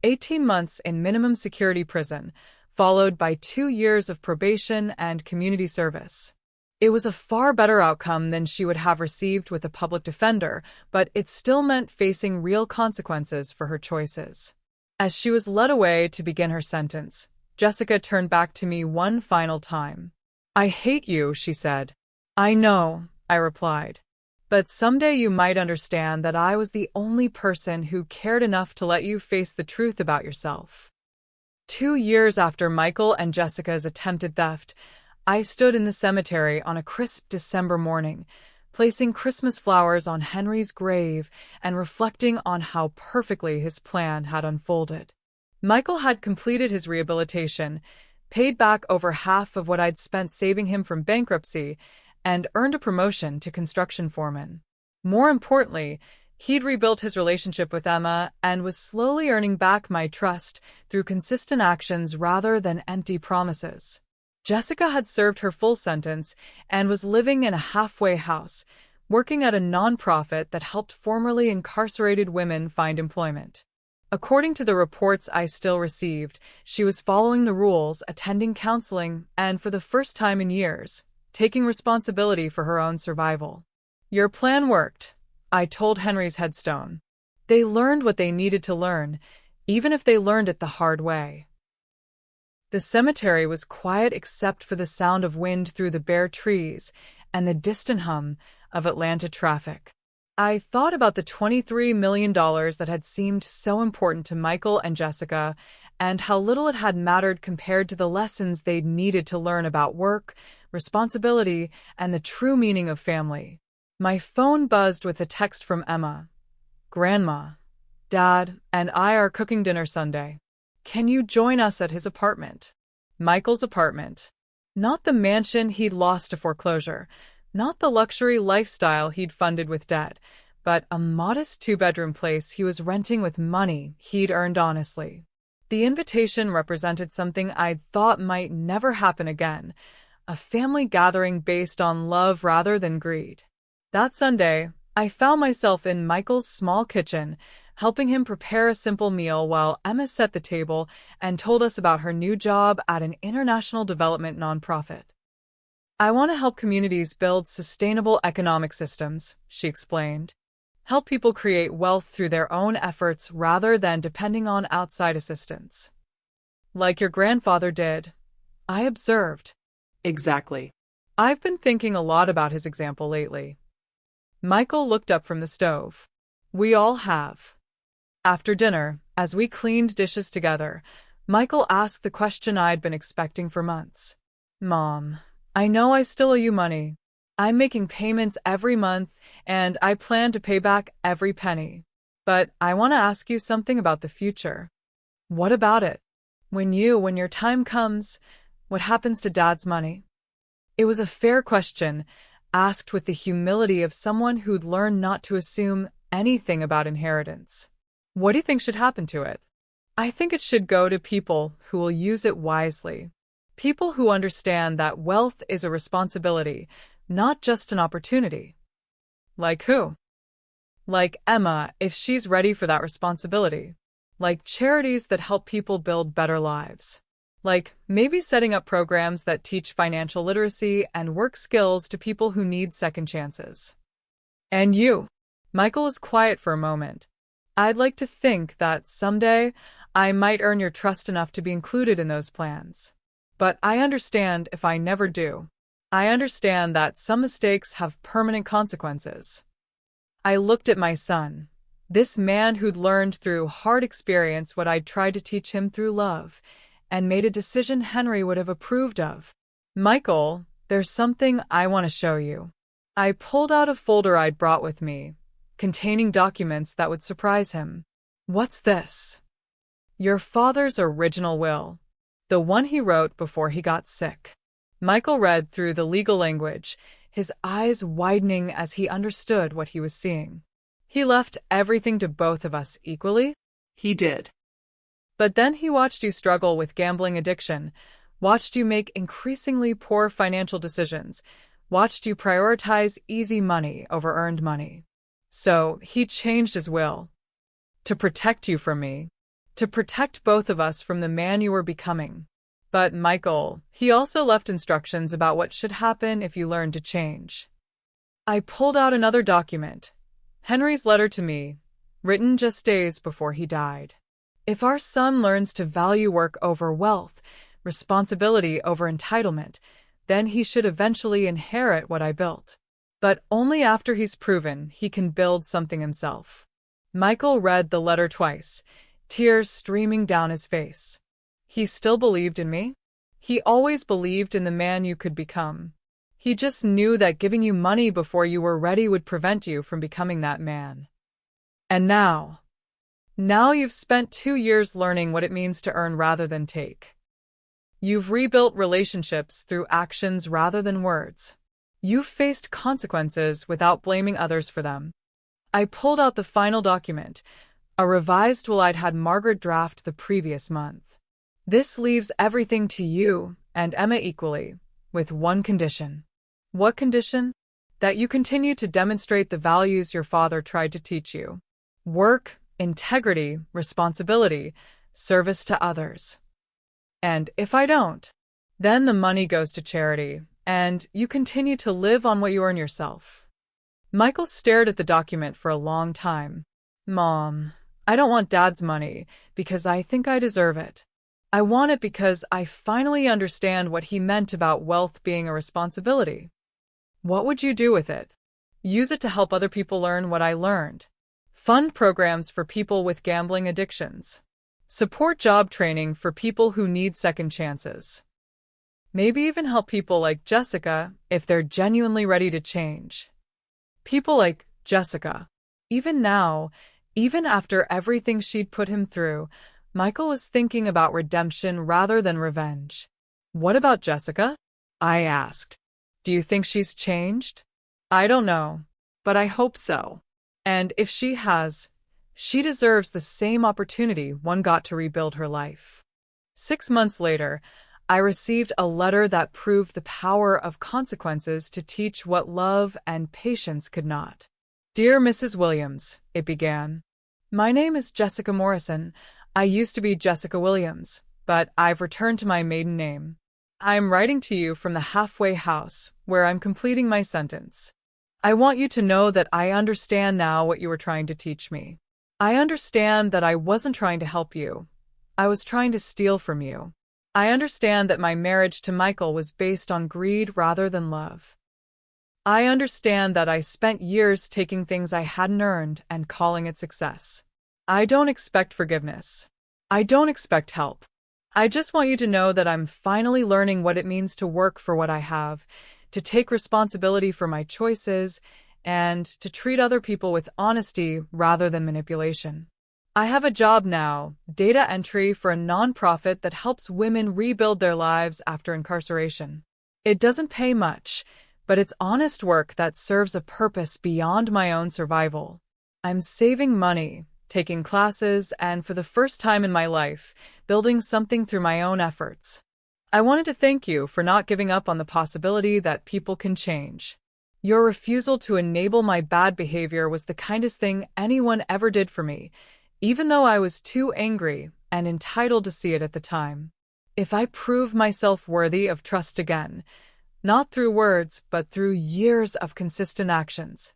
18 months in minimum security prison, followed by 2 years of probation and community service. It was a far better outcome than she would have received with a public defender, but it still meant facing real consequences for her choices. As she was led away to begin her sentence, Jessica turned back to me one final time. I hate you, she said. I know, I replied. But someday you might understand that I was the only person who cared enough to let you face the truth about yourself. 2 years after Michael and Jessica's attempted theft, I stood in the cemetery on a crisp December morning, placing Christmas flowers on Henry's grave and reflecting on how perfectly his plan had unfolded. Michael had completed his rehabilitation, paid back over half of what I'd spent saving him from bankruptcy, and earned a promotion to construction foreman. More importantly, he'd rebuilt his relationship with Emma and was slowly earning back my trust through consistent actions rather than empty promises. Jessica had served her full sentence and was living in a halfway house, working at a nonprofit that helped formerly incarcerated women find employment. According to the reports I still received, she was following the rules, attending counseling, and for the first time in years, taking responsibility for her own survival. Your plan worked, I told Henry's headstone. They learned what they needed to learn, even if they learned it the hard way. The cemetery was quiet except for the sound of wind through the bare trees and the distant hum of Atlanta traffic. I thought about the $23 million that had seemed so important to Michael and Jessica, and how little it had mattered compared to the lessons they'd needed to learn about work, responsibility, and the true meaning of family. My phone buzzed with a text from Emma. Grandma, Dad, and I are cooking dinner Sunday. Can you join us at his apartment? Michael's apartment. Not the mansion he'd lost to foreclosure, not the luxury lifestyle he'd funded with debt, but a modest two-bedroom place he was renting with money he'd earned honestly. The invitation represented something I'd thought might never happen again, a family gathering based on love rather than greed. That Sunday, I found myself in Michael's small kitchen, helping him prepare a simple meal while Emma set the table and told us about her new job at an international development nonprofit. I want to help communities build sustainable economic systems, she explained. Help people create wealth through their own efforts rather than depending on outside assistance. Like your grandfather did, I observed. Exactly. I've been thinking a lot about his example lately. Michael looked up from the stove. We all have. After dinner, as we cleaned dishes together, Michael asked the question I'd been expecting for months. Mom, I know I still owe you money. I'm making payments every month, and I plan to pay back every penny. But I want to ask you something about the future. What about it? When your time comes, what happens to Dad's money? It was a fair question, asked with the humility of someone who'd learned not to assume anything about inheritance. What do you think should happen to it? I think it should go to people who will use it wisely. People who understand that wealth is a responsibility, not just an opportunity. Like who? Like Emma, if she's ready for that responsibility. Like charities that help people build better lives. Like maybe setting up programs that teach financial literacy and work skills to people who need second chances. And you? Michael was quiet for a moment. I'd like to think that someday I might earn your trust enough to be included in those plans. But I understand if I never do. I understand that some mistakes have permanent consequences. I looked at my son, this man who'd learned through hard experience what I'd tried to teach him through love, and made a decision Henry would have approved of. Michael, there's something I want to show you. I pulled out a folder I'd brought with me, containing documents that would surprise him. What's this? Your father's original will. The one he wrote before he got sick. Michael read through the legal language, his eyes widening as he understood what he was seeing. He left everything to both of us equally? He did. But then he watched you struggle with gambling addiction, watched you make increasingly poor financial decisions, watched you prioritize easy money over earned money. So he changed his will. To protect you from me. To protect both of us from the man you were becoming. But Michael, he also left instructions about what should happen if you learned to change. I pulled out another document, Henry's letter to me, written just days before he died. If our son learns to value work over wealth, responsibility over entitlement, then he should eventually inherit what I built. But only after he's proven he can build something himself. Michael read the letter twice, tears streaming down his face. He still believed in me? He always believed in the man you could become. He just knew that giving you money before you were ready would prevent you from becoming that man. And now you've spent 2 years learning what it means to earn rather than take. You've rebuilt relationships through actions rather than words. You've faced consequences without blaming others for them. I pulled out the final document, a revised will I'd had Margaret draft the previous month. This leaves everything to you and Emma equally, with one condition. What condition? That you continue to demonstrate the values your father tried to teach you. Work, integrity, responsibility, service to others. And if I don't, then the money goes to charity, and you continue to live on what you earn yourself. Michael stared at the document for a long time. Mom, I don't want Dad's money because I think I deserve it. I want it because I finally understand what he meant about wealth being a responsibility. What would you do with it? Use it to help other people learn what I learned. Fund programs for people with gambling addictions. Support job training for people who need second chances. Maybe even help people like Jessica if they're genuinely ready to change. People like Jessica. Even now, even after everything she'd put him through, Michael was thinking about redemption rather than revenge. What about Jessica? I asked. Do you think she's changed? I don't know, but I hope so. And if she has, she deserves the same opportunity one got to rebuild her life. 6 months later, I received a letter that proved the power of consequences to teach what love and patience could not. Dear Mrs. Williams, it began. My name is Jessica Morrison. I used to be Jessica Williams, but I've returned to my maiden name. I am writing to you from the halfway house, where I'm completing my sentence. I want you to know that I understand now what you were trying to teach me. I understand that I wasn't trying to help you. I was trying to steal from you. I understand that my marriage to Michael was based on greed rather than love. I understand that I spent years taking things I hadn't earned and calling it success. I don't expect forgiveness. I don't expect help. I just want you to know that I'm finally learning what it means to work for what I have, to take responsibility for my choices, and to treat other people with honesty rather than manipulation. I have a job now, data entry for a nonprofit that helps women rebuild their lives after incarceration. It doesn't pay much, but it's honest work that serves a purpose beyond my own survival. I'm saving money, taking classes, and for the first time in my life, building something through my own efforts. I wanted to thank you for not giving up on the possibility that people can change. Your refusal to enable my bad behavior was the kindest thing anyone ever did for me, even though I was too angry and entitled to see it at the time. If I prove myself worthy of trust again, not through words, but through years of consistent actions,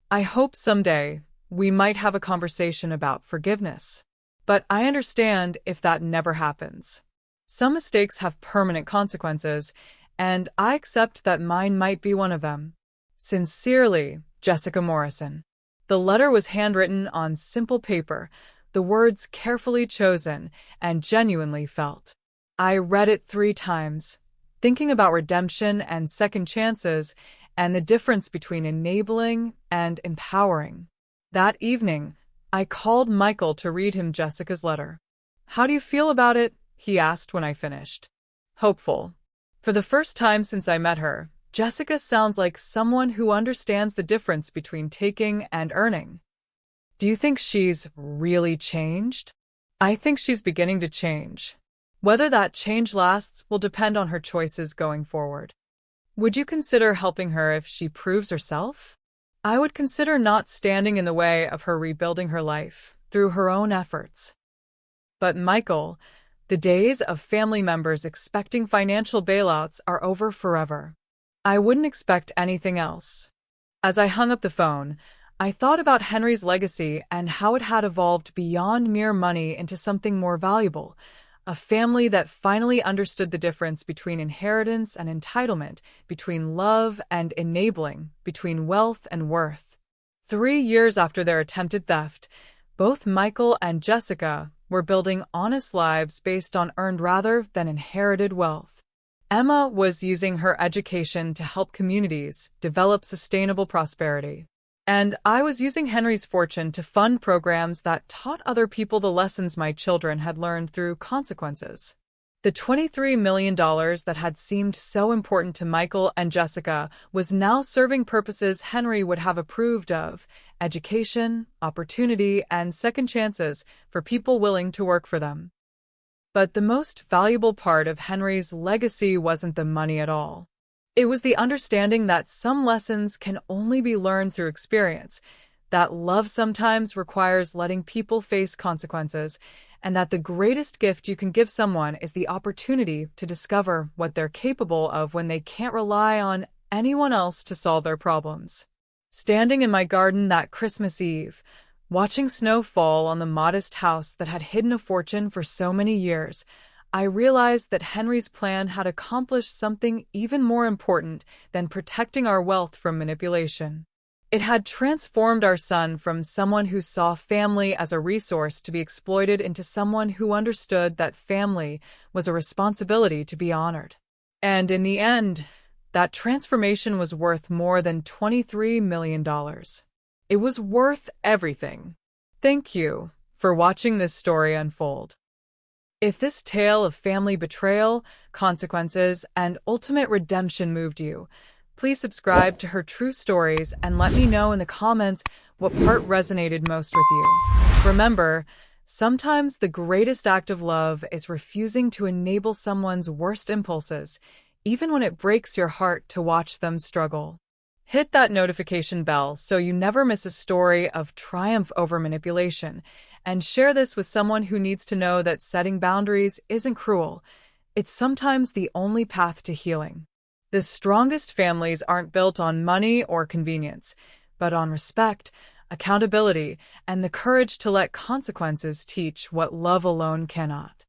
I hope someday we might have a conversation about forgiveness. But I understand if that never happens. Some mistakes have permanent consequences, and I accept that mine might be one of them. Sincerely, Jessica Morrison. The letter was handwritten on simple paper, the words carefully chosen and genuinely felt. I read it 3 times, thinking about redemption and second chances and the difference between enabling and empowering. That evening, I called Michael to read him Jessica's letter. How do you feel about it? He asked when I finished. Hopeful. For the first time since I met her, Jessica sounds like someone who understands the difference between taking and earning. Do you think she's really changed? I think she's beginning to change. Whether that change lasts will depend on her choices going forward. Would you consider helping her if she proves herself? I would consider not standing in the way of her rebuilding her life through her own efforts. But Michael, the days of family members expecting financial bailouts are over forever. I wouldn't expect anything else. As I hung up the phone, I thought about Henry's legacy and how it had evolved beyond mere money into something more valuable, a family that finally understood the difference between inheritance and entitlement, between love and enabling, between wealth and worth. 3 years after their attempted theft, both Michael and Jessica were building honest lives based on earned rather than inherited wealth. Emma was using her education to help communities develop sustainable prosperity. And I was using Henry's fortune to fund programs that taught other people the lessons my children had learned through consequences. The $23 million that had seemed so important to Michael and Jessica was now serving purposes Henry would have approved of: education, opportunity, and second chances for people willing to work for them. But the most valuable part of Henry's legacy wasn't the money at all. It was the understanding that some lessons can only be learned through experience, that love sometimes requires letting people face consequences, and that the greatest gift you can give someone is the opportunity to discover what they're capable of when they can't rely on anyone else to solve their problems. Standing in my garden that Christmas Eve, watching snow fall on the modest house that had hidden a fortune for so many years, I realized that Henry's plan had accomplished something even more important than protecting our wealth from manipulation. It had transformed our son from someone who saw family as a resource to be exploited into someone who understood that family was a responsibility to be honored. And in the end, that transformation was worth more than $23 million. It was worth everything. Thank you for watching this story unfold. If this tale of family betrayal, consequences, and ultimate redemption moved you, please subscribe to Her True Stories and let me know in the comments what part resonated most with you. Remember, sometimes the greatest act of love is refusing to enable someone's worst impulses, even when it breaks your heart to watch them struggle. Hit that notification bell so you never miss a story of triumph over manipulation, and share this with someone who needs to know that setting boundaries isn't cruel. It's sometimes the only path to healing. The strongest families aren't built on money or convenience, but on respect, accountability, and the courage to let consequences teach what love alone cannot.